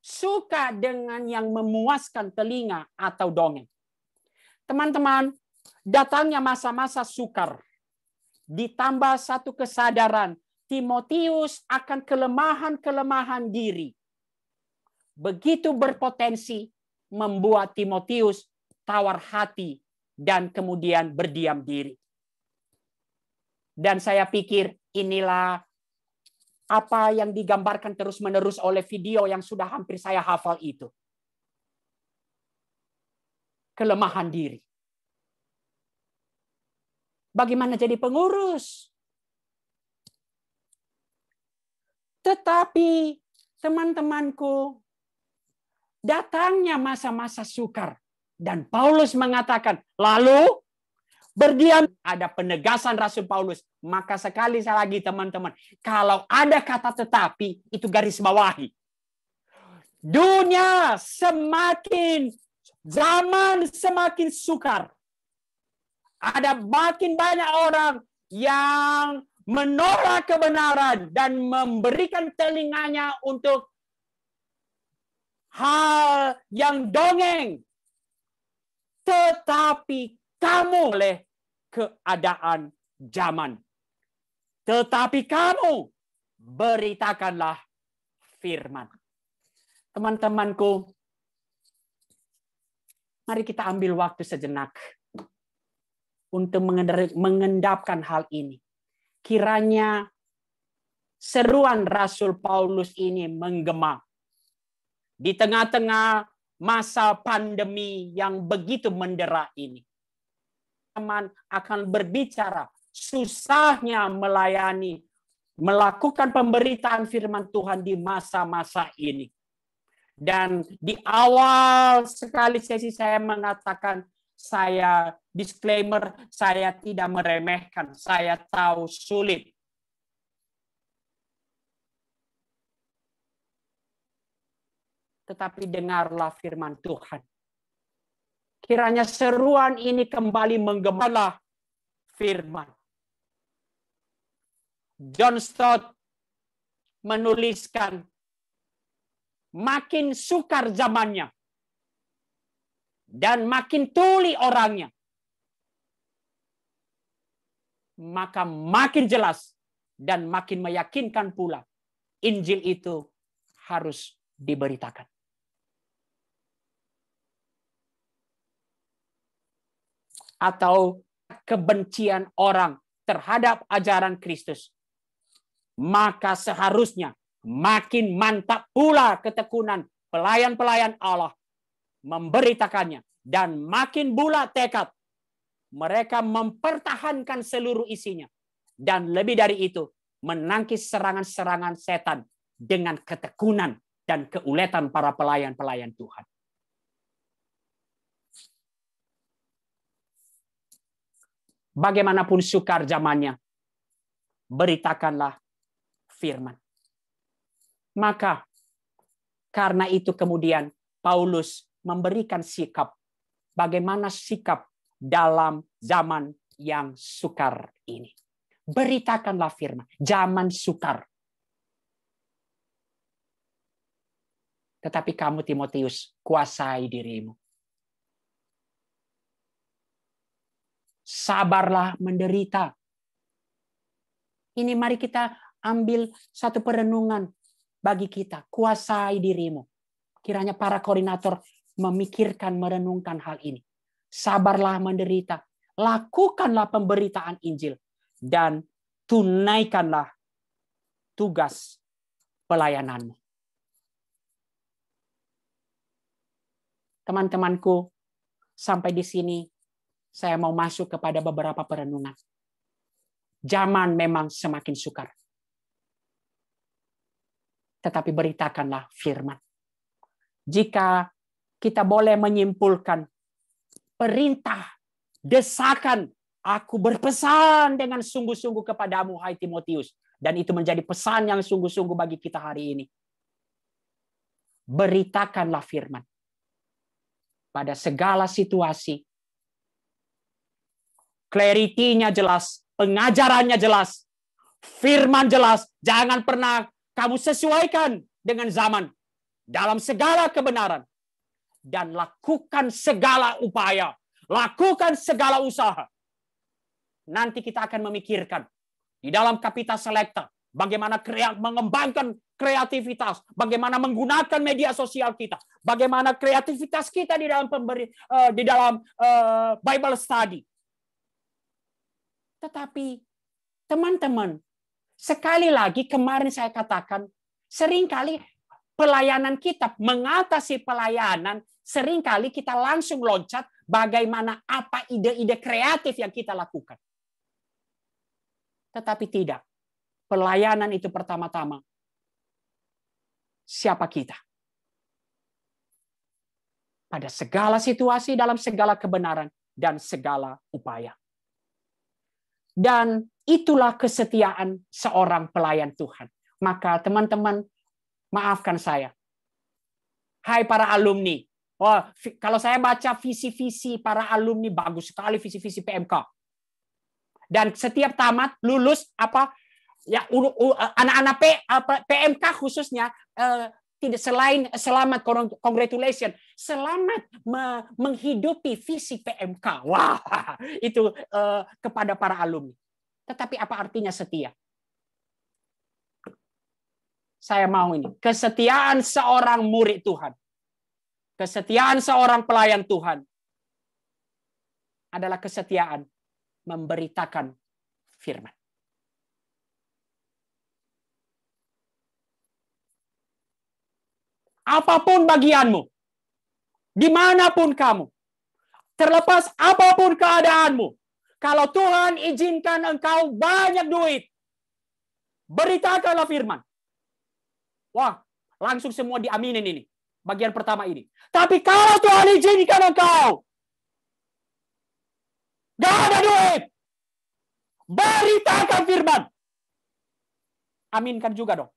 Suka dengan yang memuaskan telinga atau dongeng. Teman-teman, datangnya masa-masa sukar. Ditambah satu kesadaran, Timotius akan kelemahan-kelemahan diri. Begitu berpotensi membuat Timotius tawar hati dan kemudian berdiam diri. Dan saya pikir inilah apa yang digambarkan terus-menerus oleh video yang sudah hampir saya hafal itu. Kelemahan diri. Bagaimana jadi pengurus? Tetapi teman-temanku, datangnya masa-masa sukar. Dan Paulus mengatakan, lalu berdiam. Ada penegasan Rasul Paulus. Maka sekali lagi teman-teman, kalau ada kata tetapi, itu garis bawahi. Dunia zaman semakin sukar. Ada makin banyak orang yang menolak kebenaran dan memberikan telinganya untuk hal yang dongeng. Tetapi kamu oleh keadaan zaman. Tetapi kamu beritakanlah firman. Teman-temanku, mari kita ambil waktu sejenak untuk mengendapkan hal ini. Kiranya seruan Rasul Paulus ini menggema di tengah-tengah masa pandemi yang begitu mendera ini. Teman akan berbicara susahnya melakukan pemberitaan firman Tuhan di masa-masa ini. Dan di awal sekali sesi saya mengatakan, saya disclaimer, saya tidak meremehkan, saya tahu sulit. Tetapi dengarlah firman Tuhan. Kiranya seruan ini kembali menggemalah firman. John Stott menuliskan, makin sukar zamannya dan makin tuli orangnya, maka makin jelas dan makin meyakinkan pula Injil itu harus diberitakan. Atau kebencian orang terhadap ajaran Kristus, maka seharusnya makin mantap pula ketekunan pelayan-pelayan Allah memberitakannya, dan makin bulat tekad mereka mempertahankan seluruh isinya, dan lebih dari itu menangkis serangan-serangan setan dengan ketekunan dan keuletan para pelayan-pelayan Tuhan. Bagaimanapun sukar zamannya, beritakanlah firman. Maka karena itu kemudian Paulus memberikan sikap. Bagaimana sikap dalam zaman yang sukar ini. Beritakanlah firman. Zaman sukar. Tetapi kamu Timotius, kuasai dirimu. Sabarlah menderita. Ini mari kita ambil satu perenungan bagi kita. Kuasai dirimu. Kiranya para koordinator memikirkan, merenungkan hal ini. Sabarlah menderita. Lakukanlah pemberitaan Injil. Dan tunaikanlah tugas pelayananmu. Teman-temanku, sampai di sini saya mau masuk kepada beberapa perenungan. Zaman memang semakin sukar. Tetapi beritakanlah firman. Jika kita boleh menyimpulkan perintah, desakan, aku berpesan dengan sungguh-sungguh kepadamu, hai Timotius. Dan itu menjadi pesan yang sungguh-sungguh bagi kita hari ini. Beritakanlah firman. Pada segala situasi. Clarity-nya jelas. Pengajarannya jelas. Firman jelas. Jangan pernah kamu sesuaikan dengan zaman. Dalam segala kebenaran. Dan lakukan segala upaya. Lakukan segala usaha. Nanti kita akan memikirkan. Di dalam Kapita Selecta. Bagaimana mengembangkan kreativitas. Bagaimana menggunakan media sosial kita. Bagaimana kreativitas kita di dalam Bible study. Tetapi teman-teman, sekali lagi kemarin saya katakan, seringkali pelayanan kita, mengatasi pelayanan, seringkali kita langsung loncat bagaimana apa ide-ide kreatif yang kita lakukan. Tetapi tidak. Pelayanan itu pertama-tama. Siapa kita? Pada segala situasi, dalam segala kebenaran, dan segala upaya. Dan itulah kesetiaan seorang pelayan Tuhan. Maka teman-teman, maafkan saya. Hai para alumni. Wah, kalau saya baca visi-visi para alumni, bagus sekali visi-visi PMK. Dan setiap tamat, lulus, ya anak-anak PMK khususnya, tidak selain selamat, congratulations, selamat menghidupi visi PMK. Wah, itu kepada para alumni. Tetapi apa artinya setia? Saya mau ini, kesetiaan seorang murid Tuhan, kesetiaan seorang pelayan Tuhan adalah kesetiaan memberitakan firman. Apapun bagianmu, dimanapun kamu, terlepas apapun keadaanmu, kalau Tuhan izinkan engkau banyak duit, beritakanlah firman. Wah, langsung semua diaminin ini. Bagian pertama ini. Tapi kalau Tuhan izinkan engkau gak ada duit, beritakan firman. Aminkan juga dong.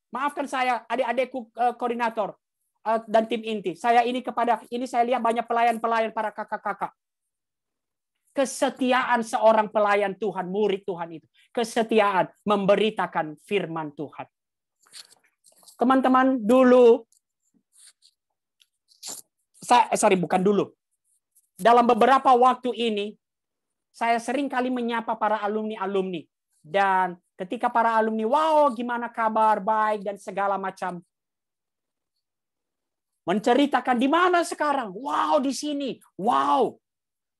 Maafkan saya, adik-adikku koordinator dan tim inti. Saya lihat banyak pelayan-pelayan, para kakak-kakak. Kesetiaan seorang pelayan Tuhan, murid Tuhan itu. Kesetiaan memberitakan firman Tuhan. Teman-teman, dulu, dalam beberapa waktu ini, saya sering kali menyapa para alumni-alumni. Dan ketika para alumni, wow, gimana kabar, baik, dan segala macam. Menceritakan di mana sekarang, wow, di sini, wow.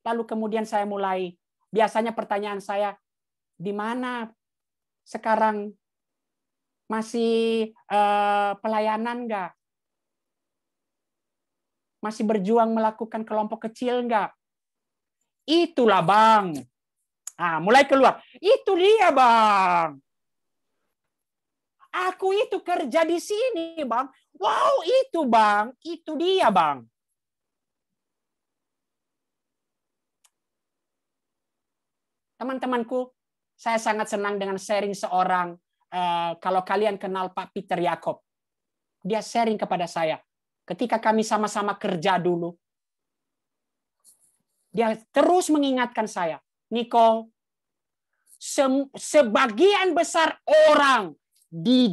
Lalu kemudian saya mulai, biasanya pertanyaan saya, di mana sekarang masih pelayanan nggak? Masih berjuang melakukan kelompok kecil nggak? Itulah Bang. Mulai keluar. Itu dia Bang. Aku itu kerja di sini Bang. Wow, itu Bang. Itu dia Bang. Teman-temanku, saya sangat senang dengan sharing seorang, kalau kalian kenal Pak Peter Yakob. Dia sharing kepada saya. Ketika kami sama-sama kerja dulu, dia terus mengingatkan saya, Niko, sebagian besar orang di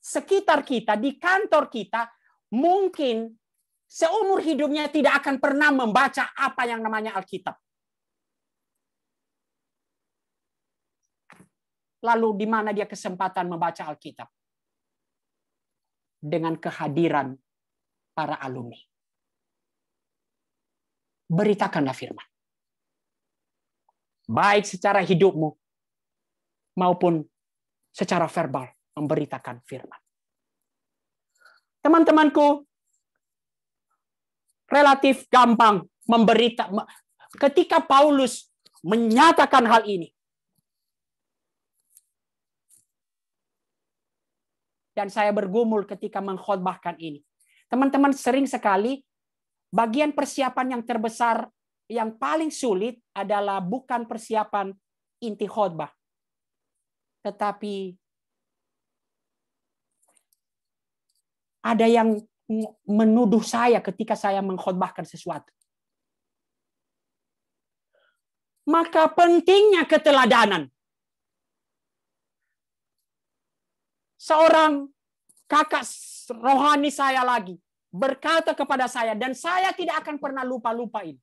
sekitar kita, di kantor kita, mungkin seumur hidupnya tidak akan pernah membaca apa yang namanya Alkitab. Lalu di mana dia kesempatan membaca Alkitab? Dengan kehadiran para alumni. Beritakanlah firman. Baik secara hidupmu maupun secara verbal memberitakan firman. Teman-temanku, relatif gampang ketika Paulus menyatakan hal ini. Dan saya bergumul ketika mengkhotbahkan ini. Teman-teman, sering sekali bagian persiapan yang terbesar, yang paling sulit adalah bukan persiapan inti khotbah. Tetapi ada yang menuduh saya ketika saya mengkhotbahkan sesuatu. Maka pentingnya keteladanan. Seorang kakak rohani saya lagi berkata kepada saya, dan saya tidak akan pernah lupa ini.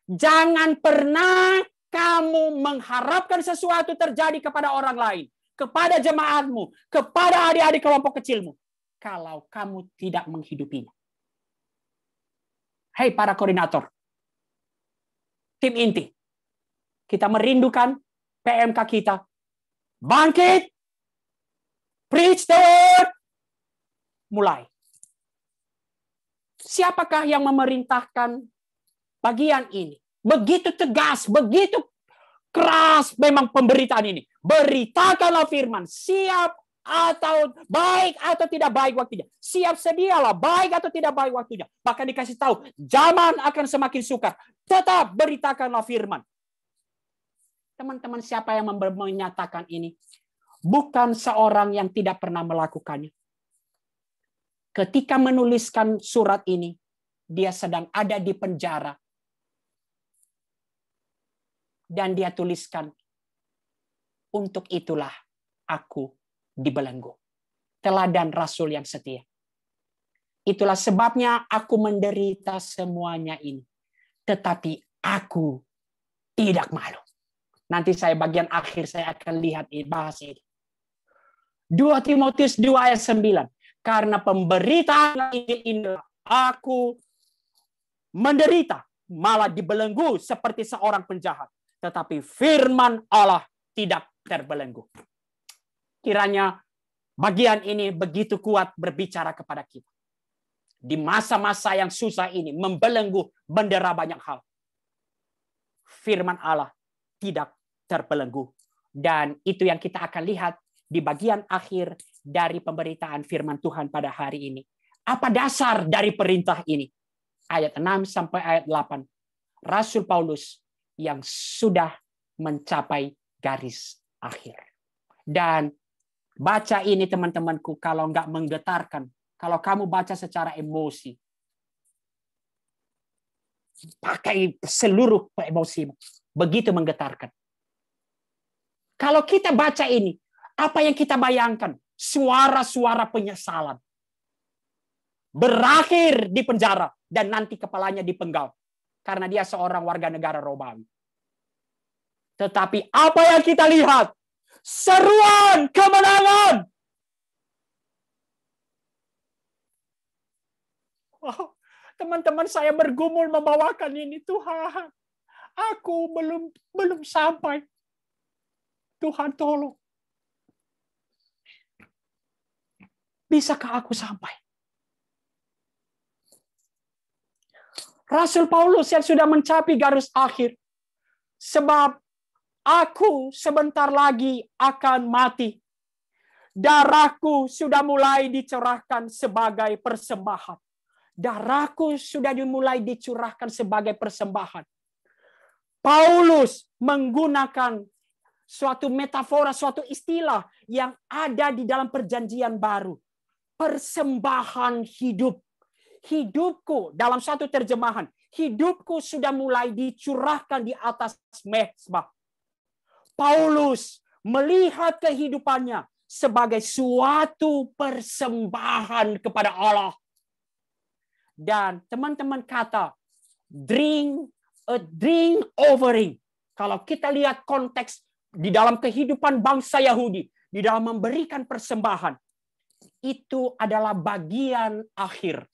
Jangan pernah kamu mengharapkan sesuatu terjadi kepada orang lain, kepada jemaatmu, kepada adik-adik kelompok kecilmu, kalau kamu tidak menghidupinya. Hei para koordinator, tim inti, kita merindukan PMK kita bangkit, preach the word, mulai. Siapakah yang memerintahkan bagian ini? Begitu tegas, begitu keras memang pemberitaan ini. Beritakanlah firman, siap atau baik atau tidak baik waktunya. Siap sedialah, baik atau tidak baik waktunya. Bahkan dikasih tahu, zaman akan semakin sukar. Tetap beritakanlah firman. Teman-teman, siapa yang menyatakan ini? Bukan seorang yang tidak pernah melakukannya. Ketika menuliskan surat ini, dia sedang ada di penjara. Dan dia tuliskan, untuk itulah aku dibelenggu. Teladan Rasul yang setia. Itulah sebabnya aku menderita semuanya ini. Tetapi aku tidak malu. Nanti saya bagian akhir saya akan lihat bahas ini. 2 Timotius 2 ayat 9. Karena pemberitaan ini aku menderita, malah dibelenggu seperti seorang penjahat. Tetapi firman Allah tidak terbelenggu. Kiranya bagian ini begitu kuat berbicara kepada kita. Di masa-masa yang susah ini, membelenggu bendera banyak hal. Firman Allah tidak terbelenggu. Dan itu yang kita akan lihat di bagian akhir dari pemberitaan firman Tuhan pada hari ini. Apa dasar dari perintah ini? Ayat 6 sampai ayat 8. Rasul Paulus yang sudah mencapai garis akhir. Dan baca ini teman-temanku, kalau nggak menggetarkan, kalau kamu baca secara emosi, pakai seluruh emosimu, begitu menggetarkan. Kalau kita baca ini, apa yang kita bayangkan? Suara-suara penyesalan. Berakhir di penjara dan nanti kepalanya dipenggal. Karena dia seorang warga negara Romawi. Tetapi apa yang kita lihat? Seruan kemenangan. Oh, teman-teman, saya bergumul membawakan ini. Tuhan, aku belum sampai. Tuhan tolong. Bisakah aku sampai? Rasul Paulus yang sudah mencapai garis akhir. Sebab aku sebentar lagi akan mati. Darahku sudah mulai dicurahkan sebagai persembahan. Darahku sudah dimulai dicurahkan sebagai persembahan. Paulus menggunakan suatu metafora, suatu istilah yang ada di dalam perjanjian baru. Persembahan hidup. Hidupku, dalam satu terjemahan, hidupku sudah mulai dicurahkan di atas mezbah. Paulus melihat kehidupannya sebagai suatu persembahan kepada Allah. Dan teman-teman kata drink offering. Kalau kita lihat konteks di dalam kehidupan bangsa Yahudi, di dalam memberikan persembahan, itu adalah bagian akhir.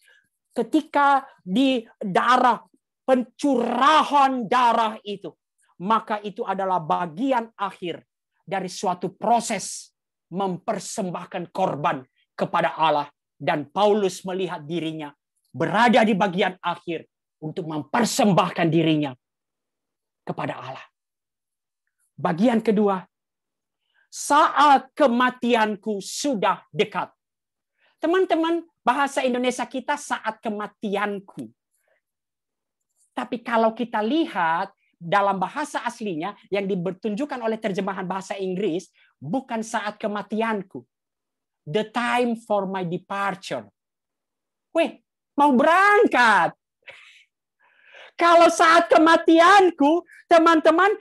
Ketika di darah, pencurahan darah itu, maka itu adalah bagian akhir dari suatu proses mempersembahkan korban kepada Allah. Dan Paulus melihat dirinya berada di bagian akhir untuk mempersembahkan dirinya kepada Allah. Bagian kedua, saat kematianku sudah dekat. Teman-teman, bahasa Indonesia kita saat kematianku. Tapi kalau kita lihat dalam bahasa aslinya yang ditunjukkan oleh terjemahan bahasa Inggris, bukan saat kematianku. The time for my departure. Weh, mau berangkat. Kalau saat kematianku, teman-teman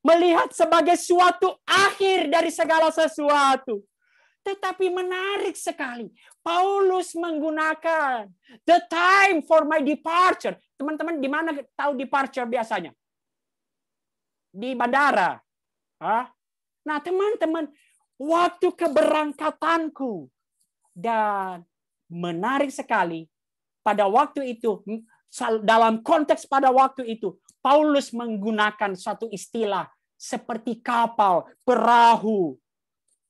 melihat sebagai suatu akhir dari segala sesuatu. Tetapi menarik sekali. Paulus menggunakan the time for my departure. Teman-teman, di mana tahu departure biasanya? Di bandara. Nah, teman-teman, waktu keberangkatanku. Dan menarik sekali. Pada waktu itu, dalam konteks pada waktu itu, Paulus menggunakan suatu istilah seperti kapal, perahu.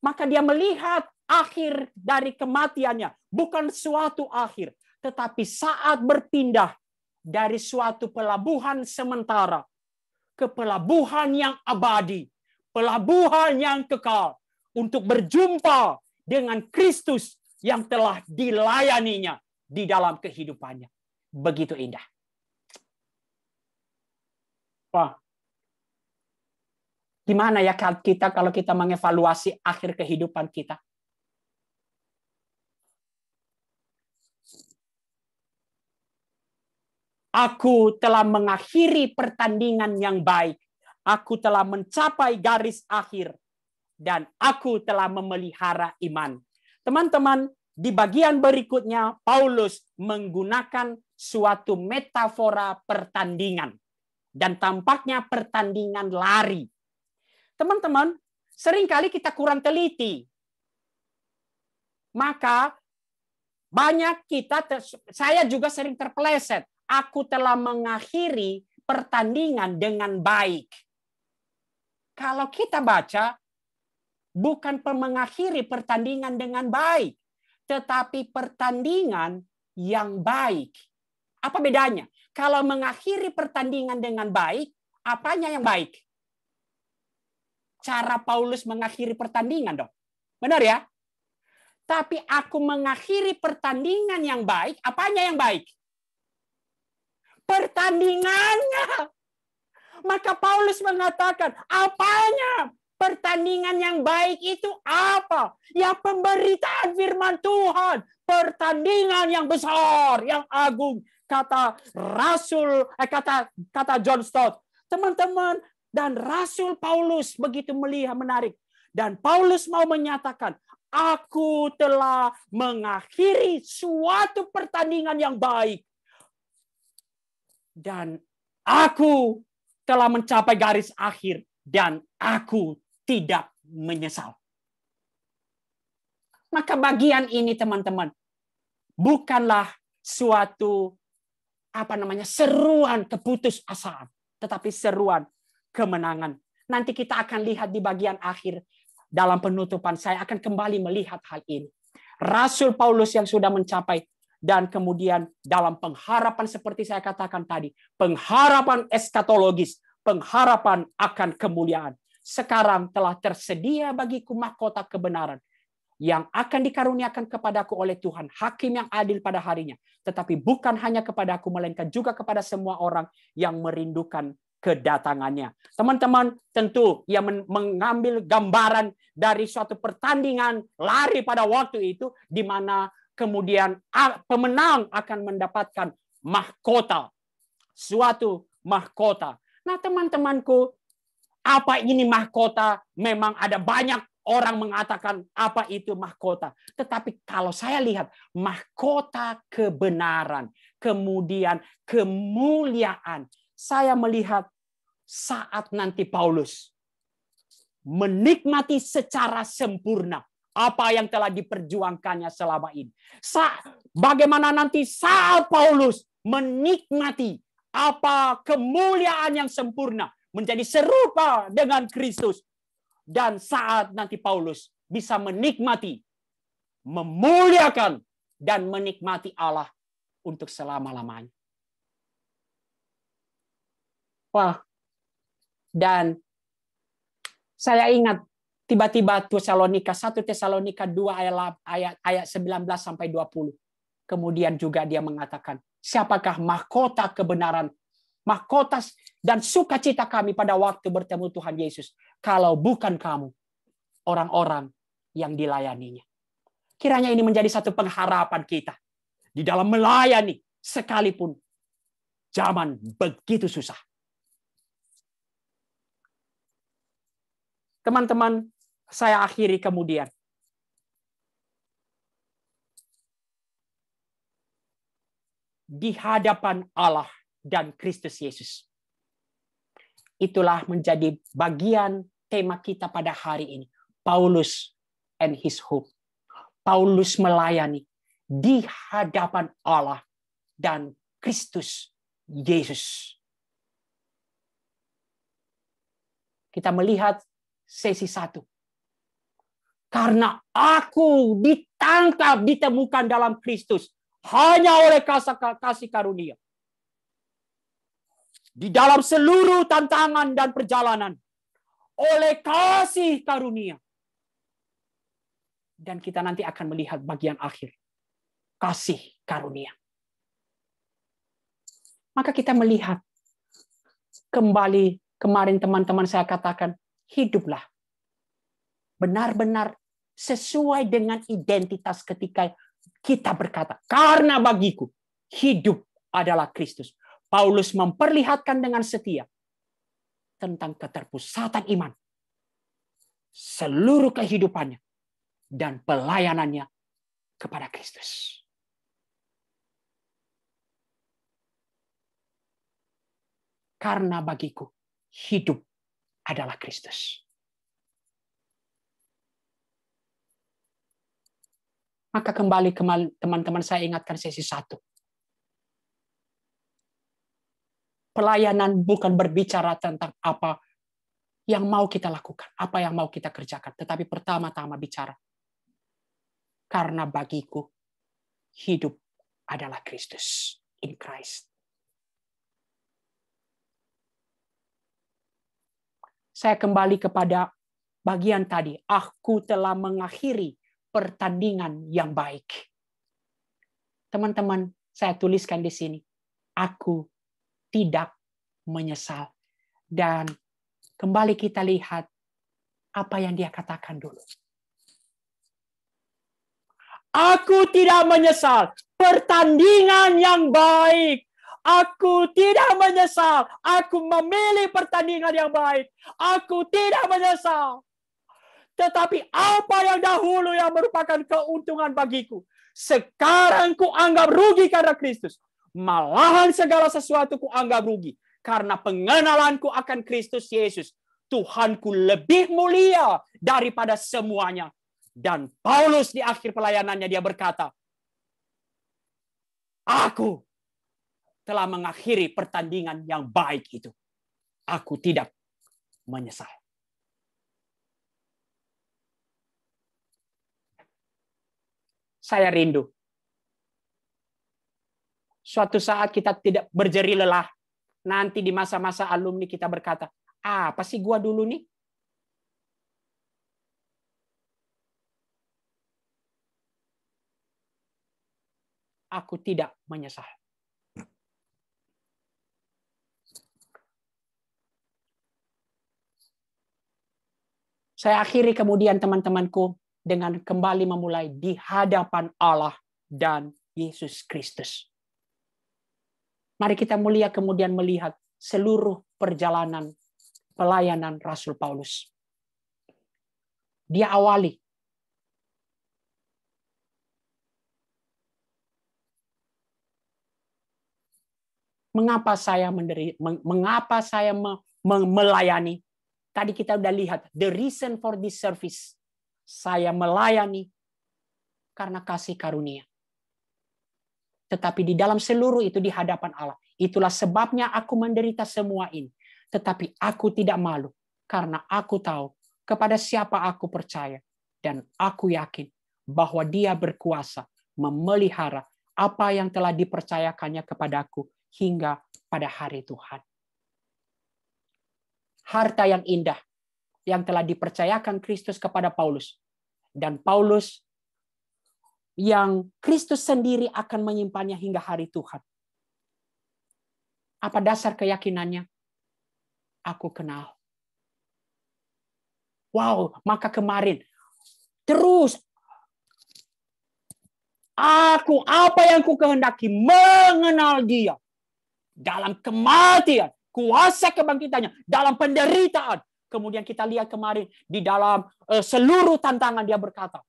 Maka dia melihat akhir dari kematiannya. Bukan suatu akhir. Tetapi saat berpindah dari suatu pelabuhan sementara ke pelabuhan yang abadi. Pelabuhan yang kekal. Untuk berjumpa dengan Kristus yang telah dilayaninya di dalam kehidupannya. Begitu indah. Wah. Gimana ya kita kalau kita mengevaluasi akhir kehidupan kita? Aku telah mengakhiri pertandingan yang baik. Aku telah mencapai garis akhir. Dan aku telah memelihara iman. Teman-teman, di bagian berikutnya, Paulus menggunakan suatu metafora pertandingan. Dan tampaknya pertandingan lari. Teman-teman, seringkali kita kurang teliti. Maka banyak saya juga sering terpeleset. Aku telah mengakhiri pertandingan dengan baik. Kalau kita baca, bukan mengakhiri pertandingan dengan baik, tetapi pertandingan yang baik. Apa bedanya? Kalau mengakhiri pertandingan dengan baik, apanya yang baik? Cara Paulus mengakhiri pertandingan dong. Benar ya? Tapi aku mengakhiri pertandingan yang baik, apanya yang baik? Pertandingannya. Maka Paulus mengatakan, apanya? Pertandingan yang baik itu apa? Ya pemberitaan firman Tuhan. Pertandingan yang besar, yang agung. Kata John Stott. Teman-teman, dan Rasul Paulus begitu melihat menarik. Dan Paulus mau menyatakan, aku telah mengakhiri suatu pertandingan yang baik. Dan aku telah mencapai garis akhir. Dan aku tidak menyesal. Maka bagian ini teman-teman, bukanlah suatu seruan keputusasaan. Tetapi seruan kemenangan. Nanti kita akan lihat di bagian akhir dalam penutupan saya akan kembali melihat hal ini. Rasul Paulus yang sudah mencapai dan kemudian dalam pengharapan seperti saya katakan tadi, pengharapan eskatologis, pengharapan akan kemuliaan. Sekarang telah tersedia bagiku mahkota kebenaran yang akan dikaruniakan kepadaku oleh Tuhan, hakim yang adil pada harinya. Tetapi bukan hanya kepadaku, melainkan juga kepada semua orang yang merindukan kedatangannya. Teman-teman, tentu yang mengambil gambaran dari suatu pertandingan lari pada waktu itu, di mana kemudian pemenang akan mendapatkan mahkota. Suatu mahkota. Nah, teman-temanku, apa ini mahkota? Memang ada banyak orang mengatakan apa itu mahkota. Tetapi kalau saya lihat mahkota kebenaran, kemudian kemuliaan, saya melihat saat nanti Paulus menikmati secara sempurna apa yang telah diperjuangkannya selama ini. Bagaimana nanti saat Paulus menikmati apa kemuliaan yang sempurna, menjadi serupa dengan Kristus. Dan saat nanti Paulus bisa menikmati, memuliakan, dan menikmati Allah untuk selama-lamanya. Wah, dan saya ingat tiba-tiba 1 Tesalonika 2 ayat 19 sampai 20. Kemudian juga dia mengatakan, siapakah mahkota kebenaran, mahkota dan sukacita kami pada waktu bertemu Tuhan Yesus, kalau bukan kamu, orang-orang yang dilayaninya. Kiranya ini menjadi satu pengharapan kita di dalam melayani sekalipun zaman begitu susah. Teman-teman, saya akhiri kemudian. Di hadapan Allah dan Kristus Yesus. Itulah menjadi bagian tema kita pada hari ini. Paulus and his hope. Paulus melayani di hadapan Allah dan Kristus Yesus. Kita melihat sesi 1. Karena aku ditangkap, ditemukan dalam Kristus hanya oleh kasih karunia. Di dalam seluruh tantangan dan perjalanan, oleh kasih karunia. Dan kita nanti akan melihat bagian akhir. Kasih karunia. Maka kita melihat kembali, kemarin teman-teman saya katakan, hiduplah benar-benar sesuai dengan identitas ketika kita berkata, karena bagiku hidup adalah Kristus. Paulus memperlihatkan dengan setia tentang keterpusatan iman, seluruh kehidupannya, dan pelayanannya kepada Kristus. Karena bagiku hidup adalah Kristus. Maka kembali teman-teman saya ingatkan sesi 1. Pelayanan bukan berbicara tentang apa yang mau kita lakukan, apa yang mau kita kerjakan. Tetapi pertama-tama bicara, karena bagiku hidup adalah Kristus, in Christ. Saya kembali kepada bagian tadi, aku telah mengakhiri pertandingan yang baik. Teman-teman, saya tuliskan di sini, aku tidak menyesal. Dan kembali kita lihat apa yang dia katakan dulu. Aku tidak menyesal. Pertandingan yang baik. Aku tidak menyesal. Aku memilih pertandingan yang baik. Aku tidak menyesal. Tetapi apa yang dahulu yang merupakan keuntungan bagiku, sekarang ku anggap rugi karena Kristus. Malahan segala sesuatu ku anggap rugi karena pengenalanku akan Kristus Yesus. Tuhanku lebih mulia daripada semuanya. Dan Paulus di akhir pelayanannya dia berkata, aku telah mengakhiri pertandingan yang baik itu. Aku tidak menyesal. Saya rindu. Suatu saat kita tidak berjeri lelah. Nanti di masa-masa alumni kita berkata, apa sih gua dulu nih? Aku tidak menyesal. Saya akhiri kemudian teman-temanku dengan kembali memulai di hadapan Allah dan Yesus Kristus. Mari kita mulia kemudian melihat seluruh perjalanan pelayanan Rasul Paulus. Dia awali. Mengapa saya melayani? Tadi kita udah lihat the reason for this service. Saya melayani karena kasih karunia. Tetapi di dalam seluruh itu di hadapan Allah. Itulah sebabnya aku menderita semua ini. Tetapi aku tidak malu karena aku tahu kepada siapa aku percaya. Dan aku yakin bahwa Dia berkuasa memelihara apa yang telah dipercayakannya kepadaku hingga pada hari Tuhan. Harta yang indah yang telah dipercayakan Kristus kepada Paulus. Dan Paulus yang Kristus sendiri akan menyimpannya hingga hari Tuhan. Apa dasar keyakinannya? Aku kenal. Wow, maka kemarin terus apa yang ku kehendaki mengenal Dia dalam kematian, kuasa kebangkitannya, dalam penderitaan. Kemudian kita lihat kemarin di dalam seluruh tantangan Dia berkata,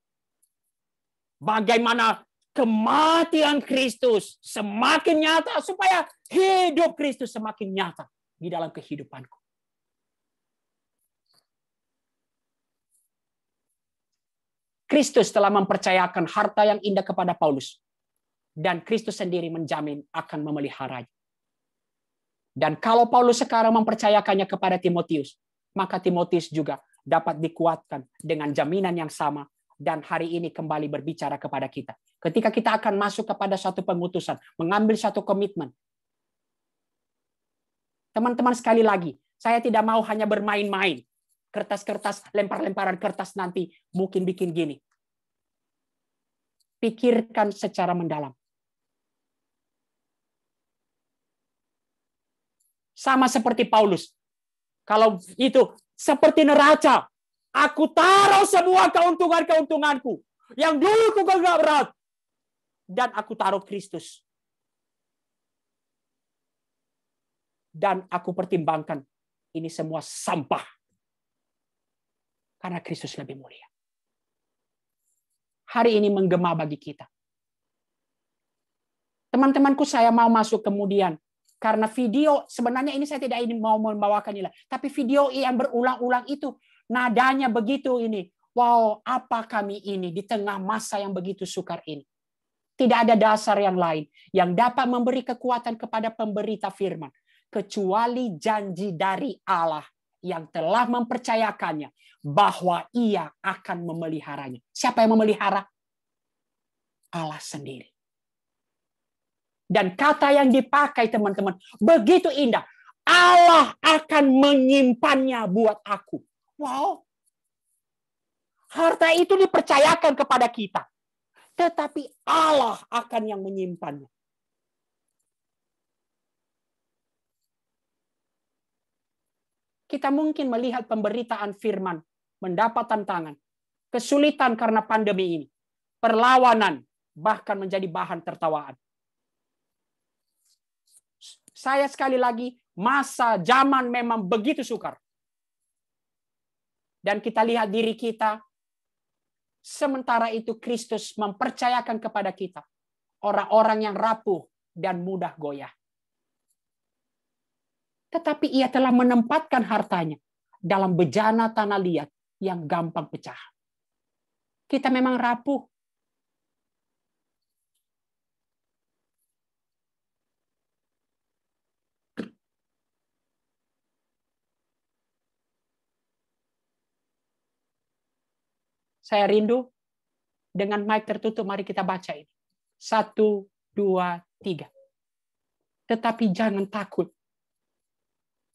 bagaimana kematian Kristus semakin nyata supaya hidup Kristus semakin nyata di dalam kehidupanku. Kristus telah mempercayakan harta yang indah kepada Paulus. Dan Kristus sendiri menjamin akan memeliharanya. Dan kalau Paulus sekarang mempercayakannya kepada Timotius, maka Timotius juga dapat dikuatkan dengan jaminan yang sama. Dan hari ini kembali berbicara kepada kita. Ketika kita akan masuk kepada suatu pengutusan, mengambil suatu komitmen. Teman-teman, sekali lagi, saya tidak mau hanya bermain-main. Kertas-kertas, lempar-lemparan kertas nanti mungkin bikin gini. Pikirkan secara mendalam. Sama seperti Paulus. Kalau itu seperti neraca, aku taruh semua keuntunganku yang dulu ku genggam erat, dan aku taruh Kristus. Dan aku pertimbangkan ini semua sampah. Karena Kristus lebih mulia. Hari ini menggema bagi kita. Teman-temanku, saya mau masuk kemudian. Karena video, sebenarnya ini saya tidak ingin mau membawakan ini. Tapi video yang berulang-ulang itu, nadanya begitu ini. Wow, apa kami ini di tengah masa yang begitu sukar ini. Tidak ada dasar yang lain yang dapat memberi kekuatan kepada pemberita firman. Kecuali janji dari Allah yang telah mempercayakannya bahwa Ia akan memeliharanya. Siapa yang memelihara? Allah sendiri. Dan kata yang dipakai teman-teman begitu indah. Allah akan menyimpannya buat aku. Wow. Harta itu dipercayakan kepada kita. Tetapi Allah akan yang menyimpannya. Kita mungkin melihat pemberitaan firman mendapat tantangan, kesulitan karena pandemi ini, perlawanan, bahkan menjadi bahan tertawaan. Saya sekali lagi, masa zaman memang begitu sukar. Dan kita lihat diri kita, sementara itu Kristus mempercayakan kepada kita, orang-orang yang rapuh dan mudah goyah. Tetapi Ia telah menempatkan hartanya dalam bejana tanah liat yang gampang pecah. Kita memang rapuh. Saya rindu dengan mic tertutup, mari kita baca ini. 1, 2, 3. Tetapi jangan takut.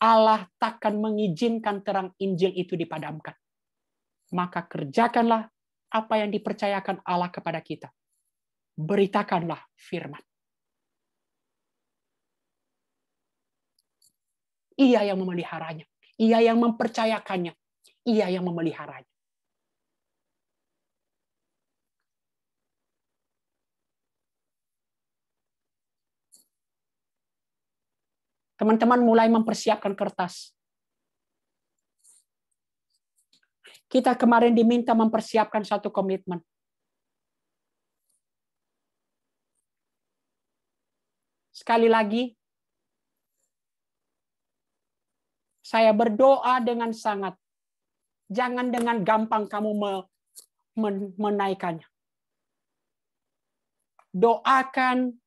Allah takkan mengizinkan terang Injil itu dipadamkan. Maka kerjakanlah apa yang dipercayakan Allah kepada kita. Beritakanlah firman. Ia yang memeliharanya. Ia yang mempercayakannya. Ia yang memeliharanya. Teman-teman mulai mempersiapkan kertas. Kita kemarin diminta mempersiapkan satu komitmen. Sekali lagi, saya berdoa dengan sangat. Jangan dengan gampang kamu menaikkannya. Doakan,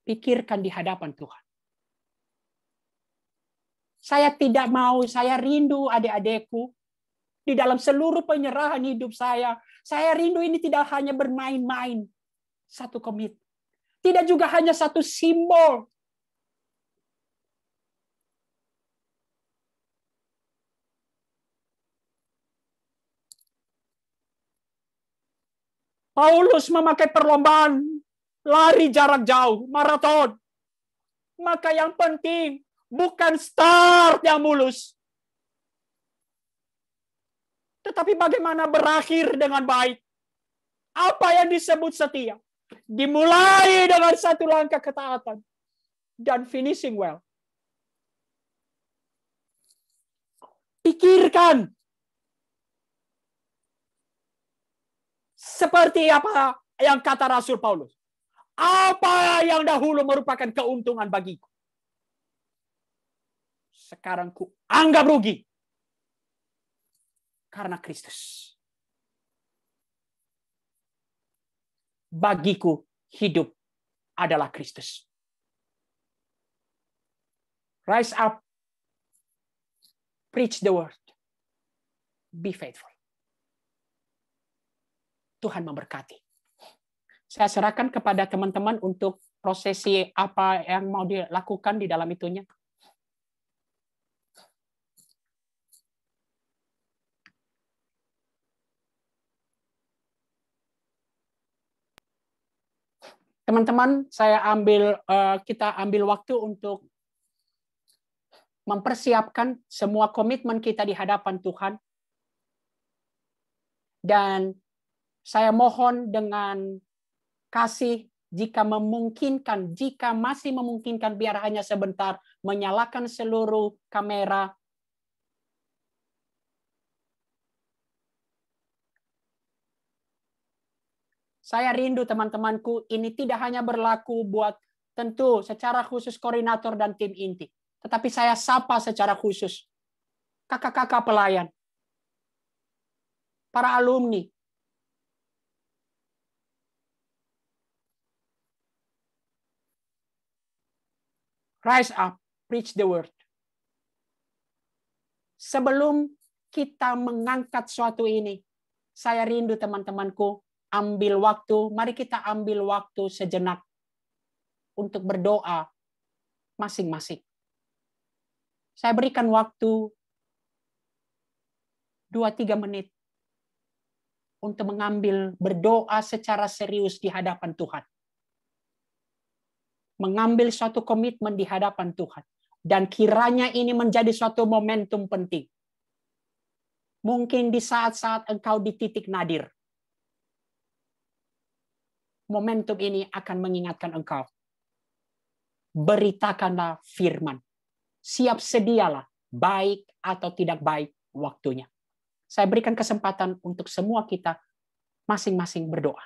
pikirkan di hadapan Tuhan. Saya tidak mau, saya rindu adik-adikku di dalam seluruh penyerahan hidup saya. Saya rindu ini tidak hanya bermain-main, satu komit. Tidak juga hanya satu simbol. Paulus memakai perlombaan lari jarak jauh, maraton. Maka yang penting bukan start yang mulus, tetapi bagaimana berakhir dengan baik. Apa yang disebut setia? Dimulai dengan satu langkah ketaatan dan finishing well. Pikirkan seperti apa yang kata Rasul Paulus. Apa yang dahulu merupakan keuntungan bagiku, sekarang ku anggap rugi karena Kristus. Bagiku hidup adalah Kristus. Rise up, preach the word, be faithful. Tuhan memberkati. Saya serahkan kepada teman-teman untuk prosesi apa yang mau dilakukan di dalam itunya. Teman-teman, kita ambil waktu untuk mempersiapkan semua komitmen kita di hadapan Tuhan. Dan saya mohon dengan kasih, jika memungkinkan, jika masih memungkinkan, biar hanya sebentar, menyalakan seluruh kamera. Saya rindu teman-temanku, ini tidak hanya berlaku buat tentu secara khusus koordinator dan tim inti. Tetapi saya sapa secara khusus kakak-kakak pelayan, para alumni, rise up, preach the word. Sebelum kita mengangkat suatu ini, saya rindu teman-temanku, mari kita ambil waktu sejenak untuk berdoa masing-masing. Saya berikan waktu 2-3 menit untuk berdoa secara serius di hadapan Tuhan. Mengambil suatu komitmen di hadapan Tuhan. Dan kiranya ini menjadi suatu momentum penting. Mungkin di saat-saat engkau di titik nadir, momentum ini akan mengingatkan engkau. Beritakanlah firman. Siap sedialah, baik atau tidak baik waktunya. Saya berikan kesempatan untuk semua kita masing-masing berdoa.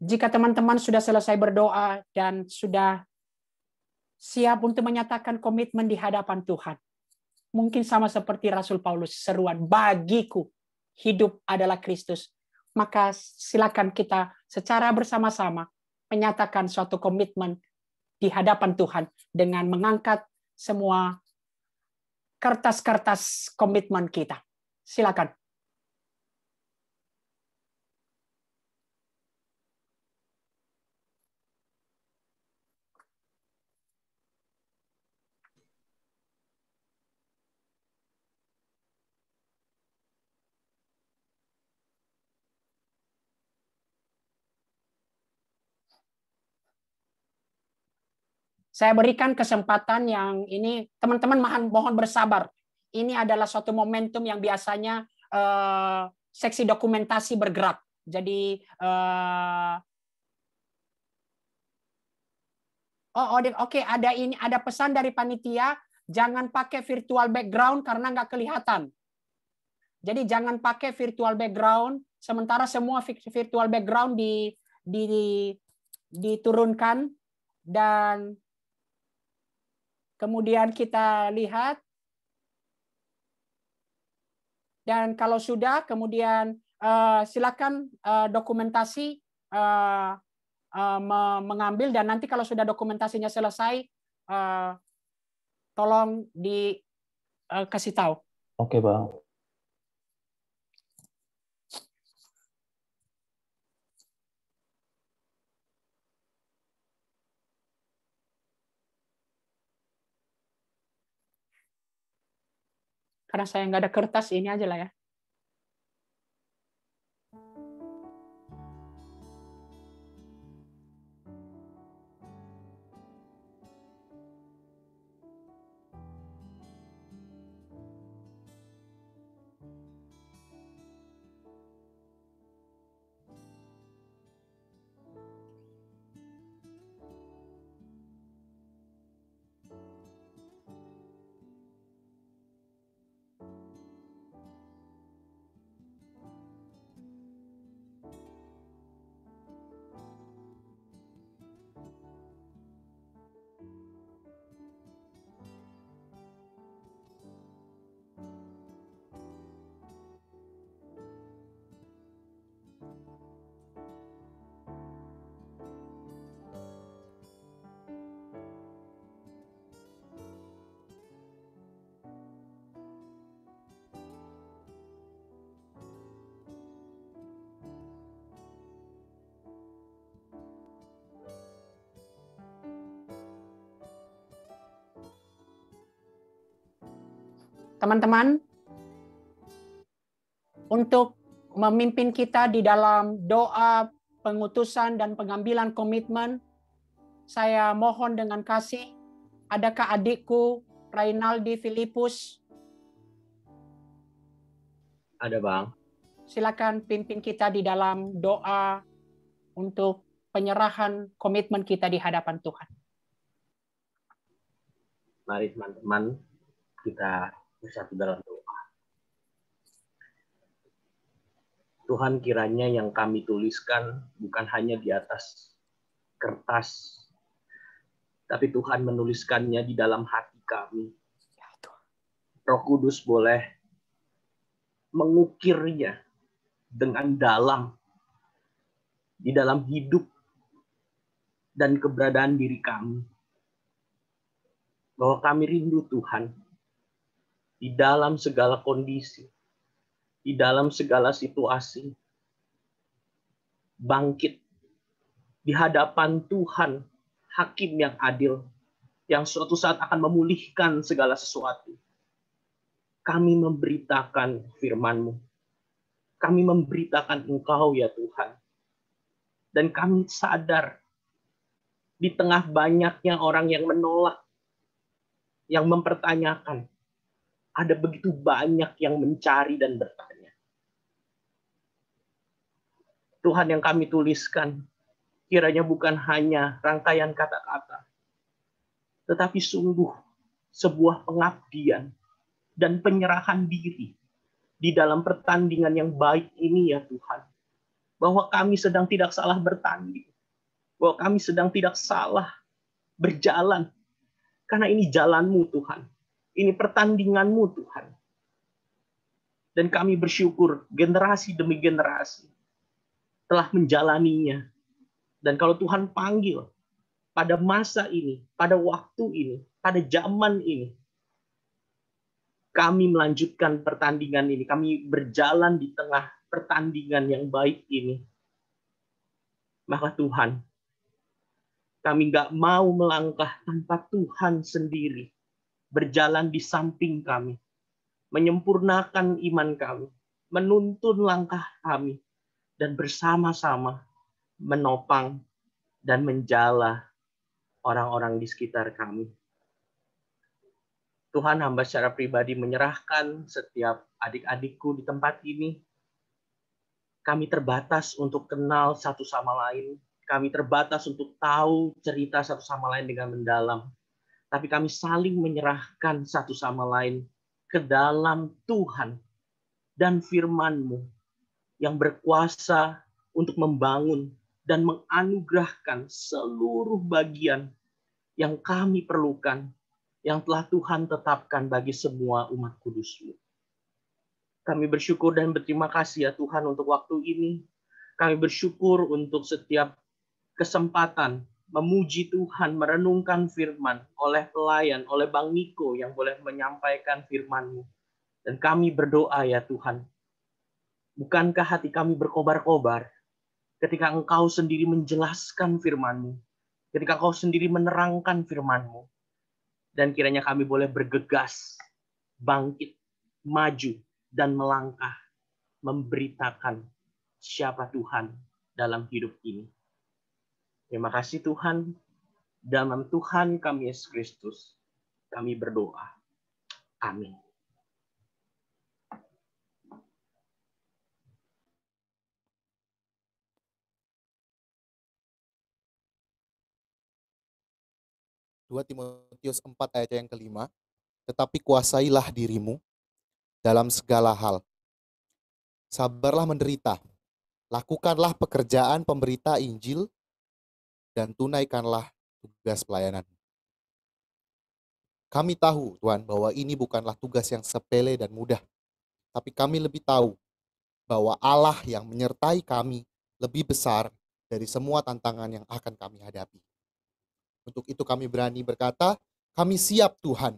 Jika teman-teman sudah selesai berdoa dan sudah siap untuk menyatakan komitmen di hadapan Tuhan, mungkin sama seperti Rasul Paulus, seruan bagiku hidup adalah Kristus. Maka silakan kita secara bersama-sama menyatakan suatu komitmen di hadapan Tuhan dengan mengangkat semua kertas-kertas komitmen kita. Silakan. Saya berikan kesempatan yang ini, teman-teman mohon bersabar. Ini adalah suatu momentum yang biasanya seksi dokumentasi bergerak. Jadi oke, ada pesan dari panitia, jangan pakai virtual background karena nggak kelihatan. Jadi jangan pakai virtual background, sementara semua virtual background diturunkan, dan kemudian kita lihat, dan kalau sudah, kemudian silakan dokumentasi mengambil, dan nanti kalau sudah dokumentasinya selesai, tolong dikasih tahu. Oke, Bang. Karena saya nggak ada kertas, ini aja lah ya. Teman-teman, untuk memimpin kita di dalam doa pengutusan dan pengambilan komitmen, saya mohon dengan kasih, adakah adikku Rainaldi Filipus? Ada, Bang. Silakan pimpin kita di dalam doa untuk penyerahan komitmen kita di hadapan Tuhan. Mari teman-teman, kita bersatu dalam doa. Tuhan, kiranya yang kami tuliskan bukan hanya di atas kertas, tapi Tuhan menuliskannya di dalam hati kami. Roh Kudus boleh mengukirnya dengan dalam di dalam hidup dan keberadaan diri kami. Bahwa kami rindu Tuhan di dalam segala kondisi, di dalam segala situasi, bangkit di hadapan Tuhan, Hakim yang adil, yang suatu saat akan memulihkan segala sesuatu. Kami memberitakan firman-Mu. Kami memberitakan Engkau ya Tuhan. Dan kami sadar di tengah banyaknya orang yang menolak, yang mempertanyakan, ada begitu banyak yang mencari dan bertanya. Tuhan, yang kami tuliskan, kiranya bukan hanya rangkaian kata-kata, tetapi sungguh sebuah pengabdian dan penyerahan diri di dalam pertandingan yang baik ini ya Tuhan. bahwa kami sedang tidak salah bertanding, bahwa kami sedang tidak salah berjalan, karena ini jalan-Mu Tuhan, ini pertandingan-Mu Tuhan. Dan kami bersyukur generasi demi generasi telah menjalaninya. Dan kalau Tuhan panggil pada masa ini, pada waktu ini, pada zaman ini, kami melanjutkan pertandingan ini, kami berjalan di tengah pertandingan yang baik ini. Maka Tuhan, kami nggak mau melangkah tanpa Tuhan sendiri berjalan di samping kami, menyempurnakan iman kami, menuntun langkah kami, dan bersama-sama menopang dan menjala orang-orang di sekitar kami. Tuhan, hamba secara pribadi menyerahkan setiap adik-adikku di tempat ini. Kami terbatas untuk kenal satu sama lain. Kami terbatas untuk tahu cerita satu sama lain dengan mendalam. Tapi kami saling menyerahkan satu sama lain ke dalam Tuhan dan firman-Mu yang berkuasa untuk membangun dan menganugerahkan seluruh bagian yang kami perlukan, yang telah Tuhan tetapkan bagi semua umat kudus-Mu. Kami bersyukur dan berterima kasih ya Tuhan untuk waktu ini. Kami bersyukur untuk setiap kesempatan memuji Tuhan, merenungkan firman oleh pelayan, oleh Bang Niko yang boleh menyampaikan firman-Mu. Dan kami berdoa ya Tuhan, bukankah hati kami berkobar-kobar ketika Engkau sendiri menjelaskan firman-Mu, ketika Engkau sendiri menerangkan firman-Mu, dan kiranya kami boleh bergegas, bangkit, maju, dan melangkah, memberitakan siapa Tuhan dalam hidup ini. Terima kasih Tuhan, dalam Tuhan kami Yesus Kristus, kami berdoa. Amin. Dua Timotius 4 ayat yang kelima, tetapi kuasailah dirimu dalam segala hal. Sabarlah menderita, lakukanlah pekerjaan pemberita Injil, dan tunaikanlah tugas pelayanan. Kami tahu, Tuhan, bahwa ini bukanlah tugas yang sepele dan mudah. Tapi kami lebih tahu bahwa Allah yang menyertai kami lebih besar dari semua tantangan yang akan kami hadapi. Untuk itu kami berani berkata, kami siap Tuhan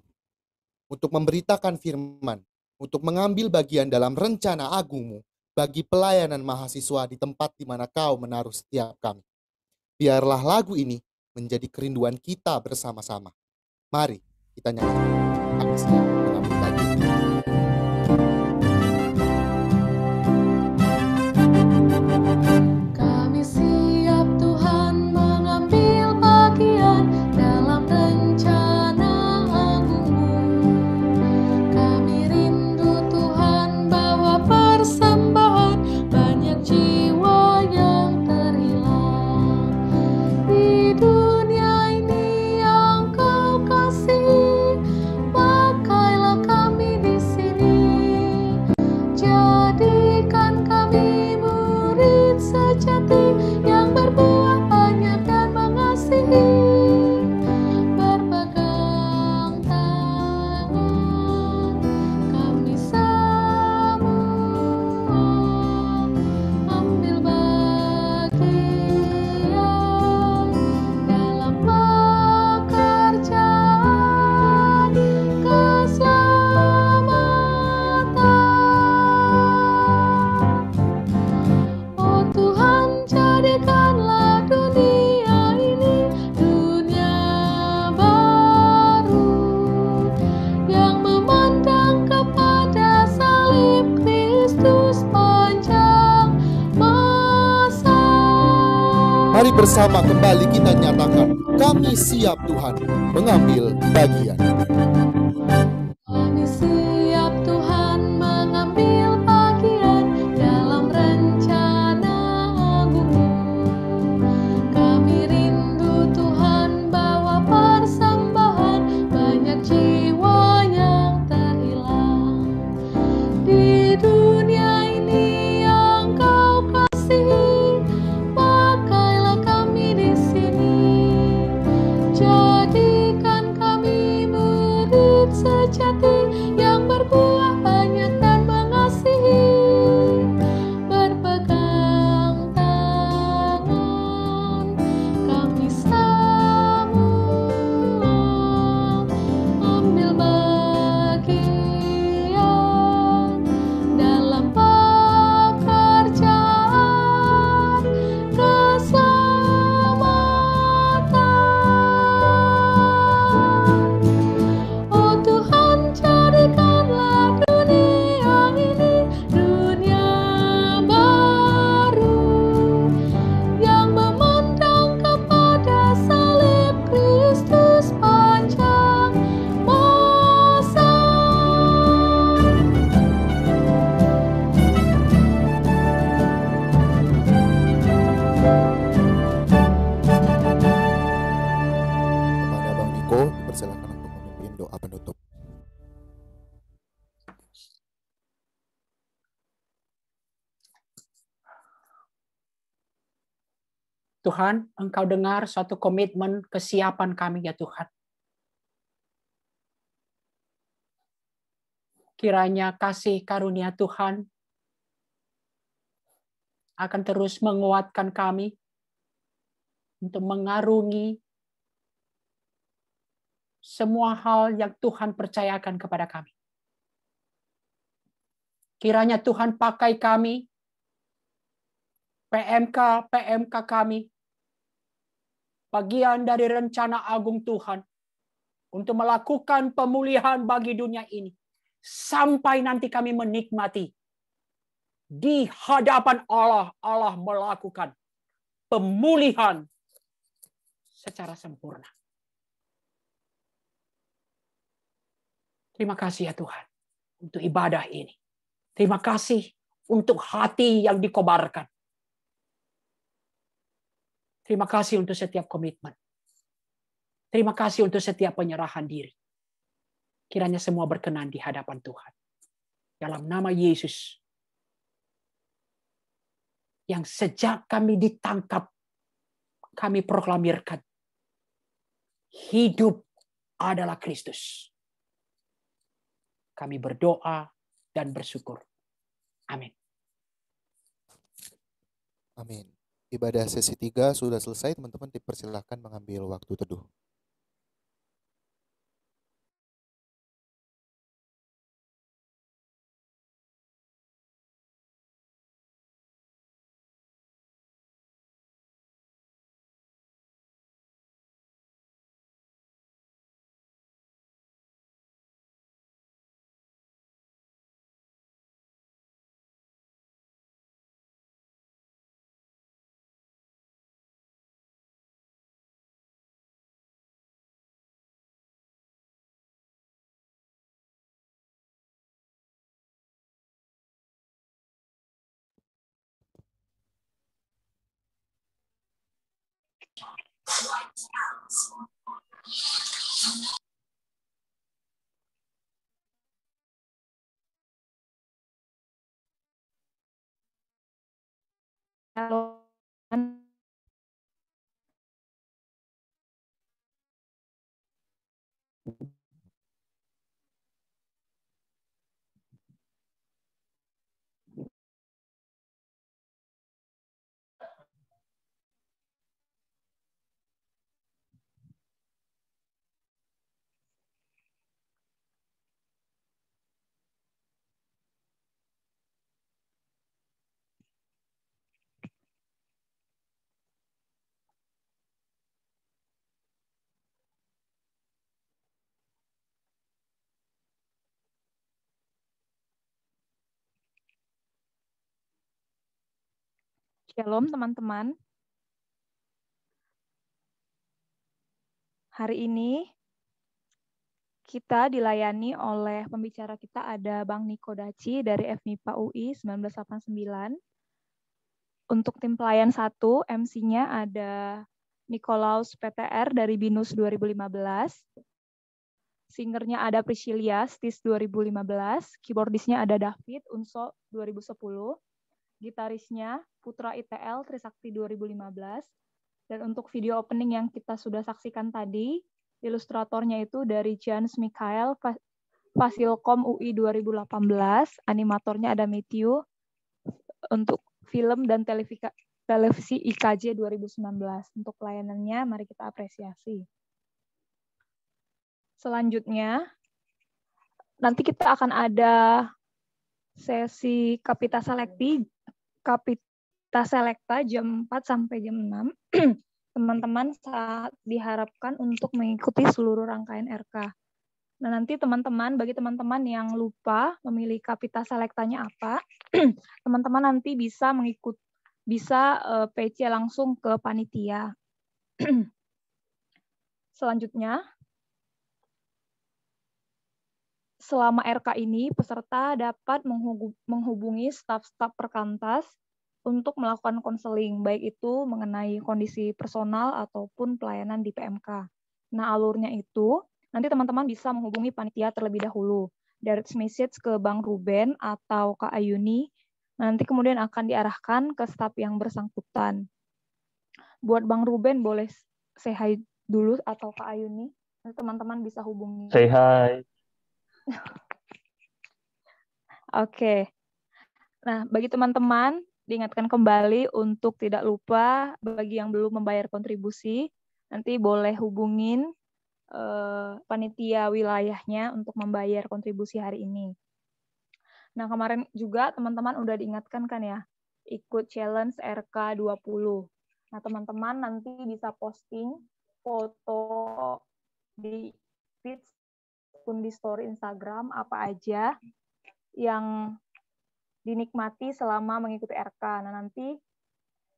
untuk memberitakan firman, untuk mengambil bagian dalam rencana agung-Mu bagi pelayanan mahasiswa di tempat di mana Kau menaruh setiap kami. Biarlah lagu ini menjadi kerinduan kita bersama-sama. Mari kita nyanyikan. Kami siap mengambil bagian. Kami siap Tuhan mengambil bagian dalam rencana agung-Mu. Kami rindu Tuhan bawa persembahan banyak jiwa yang terhilang. Di dunia ini yang Kau kasih, pakailah kami di sini. Jadikan kami murid sejati yang berbuah banyak dan mengasihi. Berpegang tangan kami semua, ambil bagian dalam pekerjaan keselamatan. Oh Tuhan, jadikanlah dunia ini dunia baru yang memandang kepada salib Kristus panjang masa. Mari bersama kembali kita nyatakan, kami siap Tuhan mengambil bagian. Kami siap Tuhan mengambil bagian dalam rencana agung-Mu. Kami rindu Tuhan bawa persembahan banyak jiwa yang terhilang. Di dunia ini yang Kau kasih, Ko dipersilakan untuk memimpin doa penutup. Tuhan, Engkau dengar suatu komitmen kesiapan kami ya Tuhan. Kiranya kasih karunia Tuhan akan terus menguatkan kami untuk mengarungi semua hal yang Tuhan percayakan kepada kami. Kiranya Tuhan pakai kami, PMK kami, bagian dari rencana agung Tuhan untuk melakukan pemulihan bagi dunia ini. Sampai nanti kami menikmati di hadapan Allah, Allah melakukan pemulihan secara sempurna. Terima kasih ya Tuhan untuk ibadah ini. Terima kasih untuk hati yang dikobarkan. Terima kasih untuk setiap komitmen. Terima kasih untuk setiap penyerahan diri. Kiranya semua berkenan di hadapan Tuhan. Dalam nama Yesus, yang sejak kami ditangkap, kami proklamirkan, hidup adalah Kristus. Kami berdoa dan bersyukur. Amin. Amin. Ibadah sesi 3 sudah selesai, teman-teman dipersilakan mengambil waktu teduh. Halo. Shalom teman-teman. Hari ini kita dilayani oleh pembicara kita ada Bang Niko Daci dari FMIPA UI 1989. Untuk tim pelayan 1, MC-nya ada Nikolaus PTR dari BINUS 2015. Singernya ada Priscilia, STIS 2015. Keyboardisnya ada David, UNSO 2010. Gitarisnya Putra ITL, Trisakti 2015. Dan untuk video opening yang kita sudah saksikan tadi, ilustratornya itu dari Jans Mikhael, Fasilkom UI 2018. Animatornya ada Matthew. Untuk film dan televisi IKJ 2019. Untuk pelayanannya, mari kita apresiasi. Selanjutnya, nanti kita akan ada sesi Kapita Selekta jam 4 sampai jam 6. Teman-teman saat diharapkan untuk mengikuti seluruh rangkaian RK. Nah, nanti bagi teman-teman yang lupa memilih Kapita Selektanya apa, teman-teman nanti bisa PC langsung ke panitia. Selanjutnya, selama RK ini, peserta dapat menghubungi staf-staf Perkantas untuk melakukan konseling, baik itu mengenai kondisi personal ataupun pelayanan di PMK. Nah, alurnya itu nanti teman-teman bisa menghubungi panitia terlebih dahulu. Direct message ke Bang Ruben atau Kak Ayuni. Nanti kemudian akan diarahkan ke staf yang bersangkutan. Buat Bang Ruben boleh say hi dulu atau Kak Ayuni. Nanti teman-teman bisa hubungi. Say hi. Oke. Nah, bagi teman-teman, diingatkan kembali untuk tidak lupa bagi yang belum membayar kontribusi, nanti boleh hubungin panitia wilayahnya untuk membayar kontribusi hari ini. Nah, kemarin juga teman-teman udah diingatkan kan ya, ikut challenge RK20. Nah, teman-teman nanti bisa posting foto di feed pun di story Instagram apa aja yang dinikmati selama mengikuti RK. Nah, nanti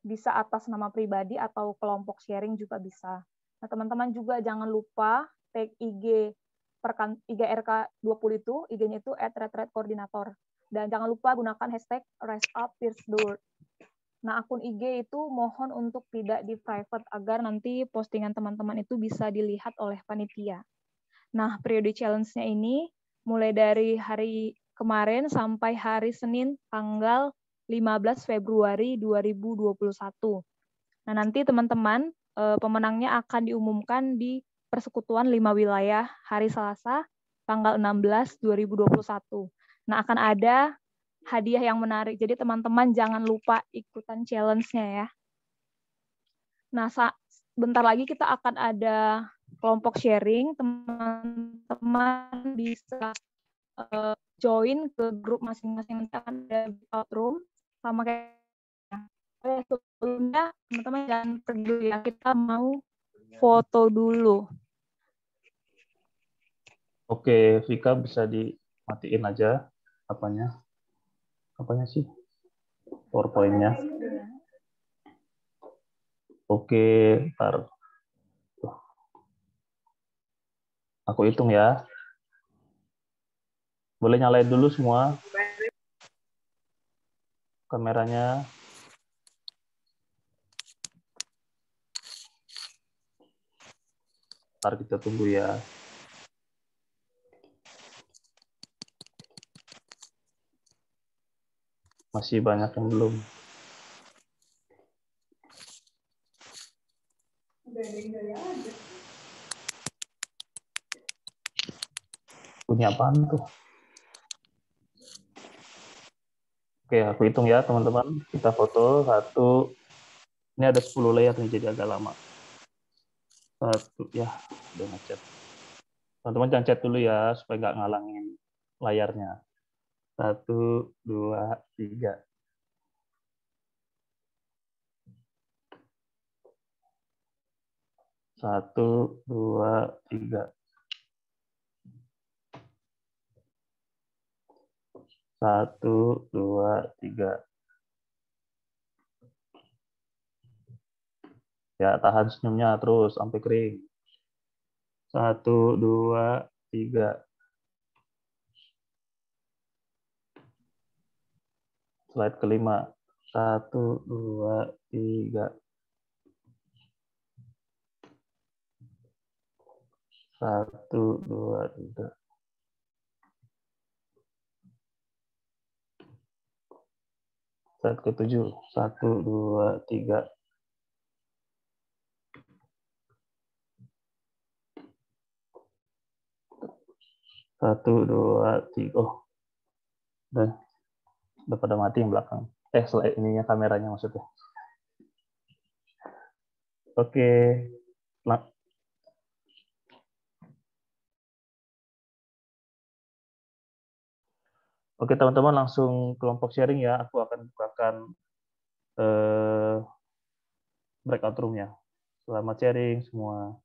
bisa atas nama pribadi atau kelompok sharing juga bisa. Nah, teman-teman juga jangan lupa tag IG RK20 itu, IG-nya itu @retreatkoordinator. Dan jangan lupa gunakan hashtag #RiseUpPeersDoor. Nah, akun IG itu mohon untuk tidak di private agar nanti postingan teman-teman itu bisa dilihat oleh panitia. Nah, periode challenge-nya ini mulai dari hari kemarin sampai hari Senin tanggal 15 Februari 2021. Nah, nanti teman-teman pemenangnya akan diumumkan di Persekutuan 5 Wilayah hari Selasa tanggal 16 2021. Nah, akan ada hadiah yang menarik. Jadi teman-teman jangan lupa ikutan challenge-nya ya. Nah, bentar lagi kita akan ada kelompok sharing. Teman-teman bisa join ke grup masing-masing, nanti akan ada breakout room sama kayak sebelumnya. Teman-teman jangan pergi dulu ya, kita mau foto dulu. Oke, Vika bisa dimatiin aja apanya sih PowerPoint-nya. Oke, ntar aku hitung ya. Boleh nyalain dulu semua kameranya. Ntar kita tunggu ya. Masih banyak yang belum. Bunyi apaan tuh? Oke, aku hitung ya teman-teman. Kita foto 1. Ini ada 10 layer nih, jadi agak lama. 1, ya, udah ngechat. Teman-teman jangan chat dulu ya, supaya nggak ngalangin layarnya. 1, 2, 3. 1, 2, 3. 1, 2, 3. Ya, tahan senyumnya terus sampai kering. 1, 2, 3. Slide kelima. 1, 2, 3. 1, 2, 3. Slide ke-7. 1, 2, 3. 1, 2, 3. Oh, udah pada mati yang belakang. Slide ininya, kameranya maksudnya. Oke. Oke teman-teman, langsung kelompok sharing ya. Aku akan bukakan breakout room-nya. Selamat sharing semua.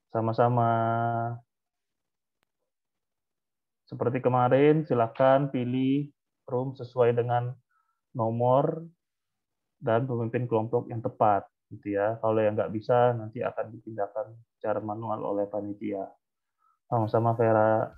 Sama-sama. Seperti kemarin, silakan pilih room sesuai dengan nomor dan pemimpin kelompok yang tepat, gitu ya. Kalau yang nggak bisa, nanti akan dipindahkan secara manual oleh panitia. Sama-sama Vera.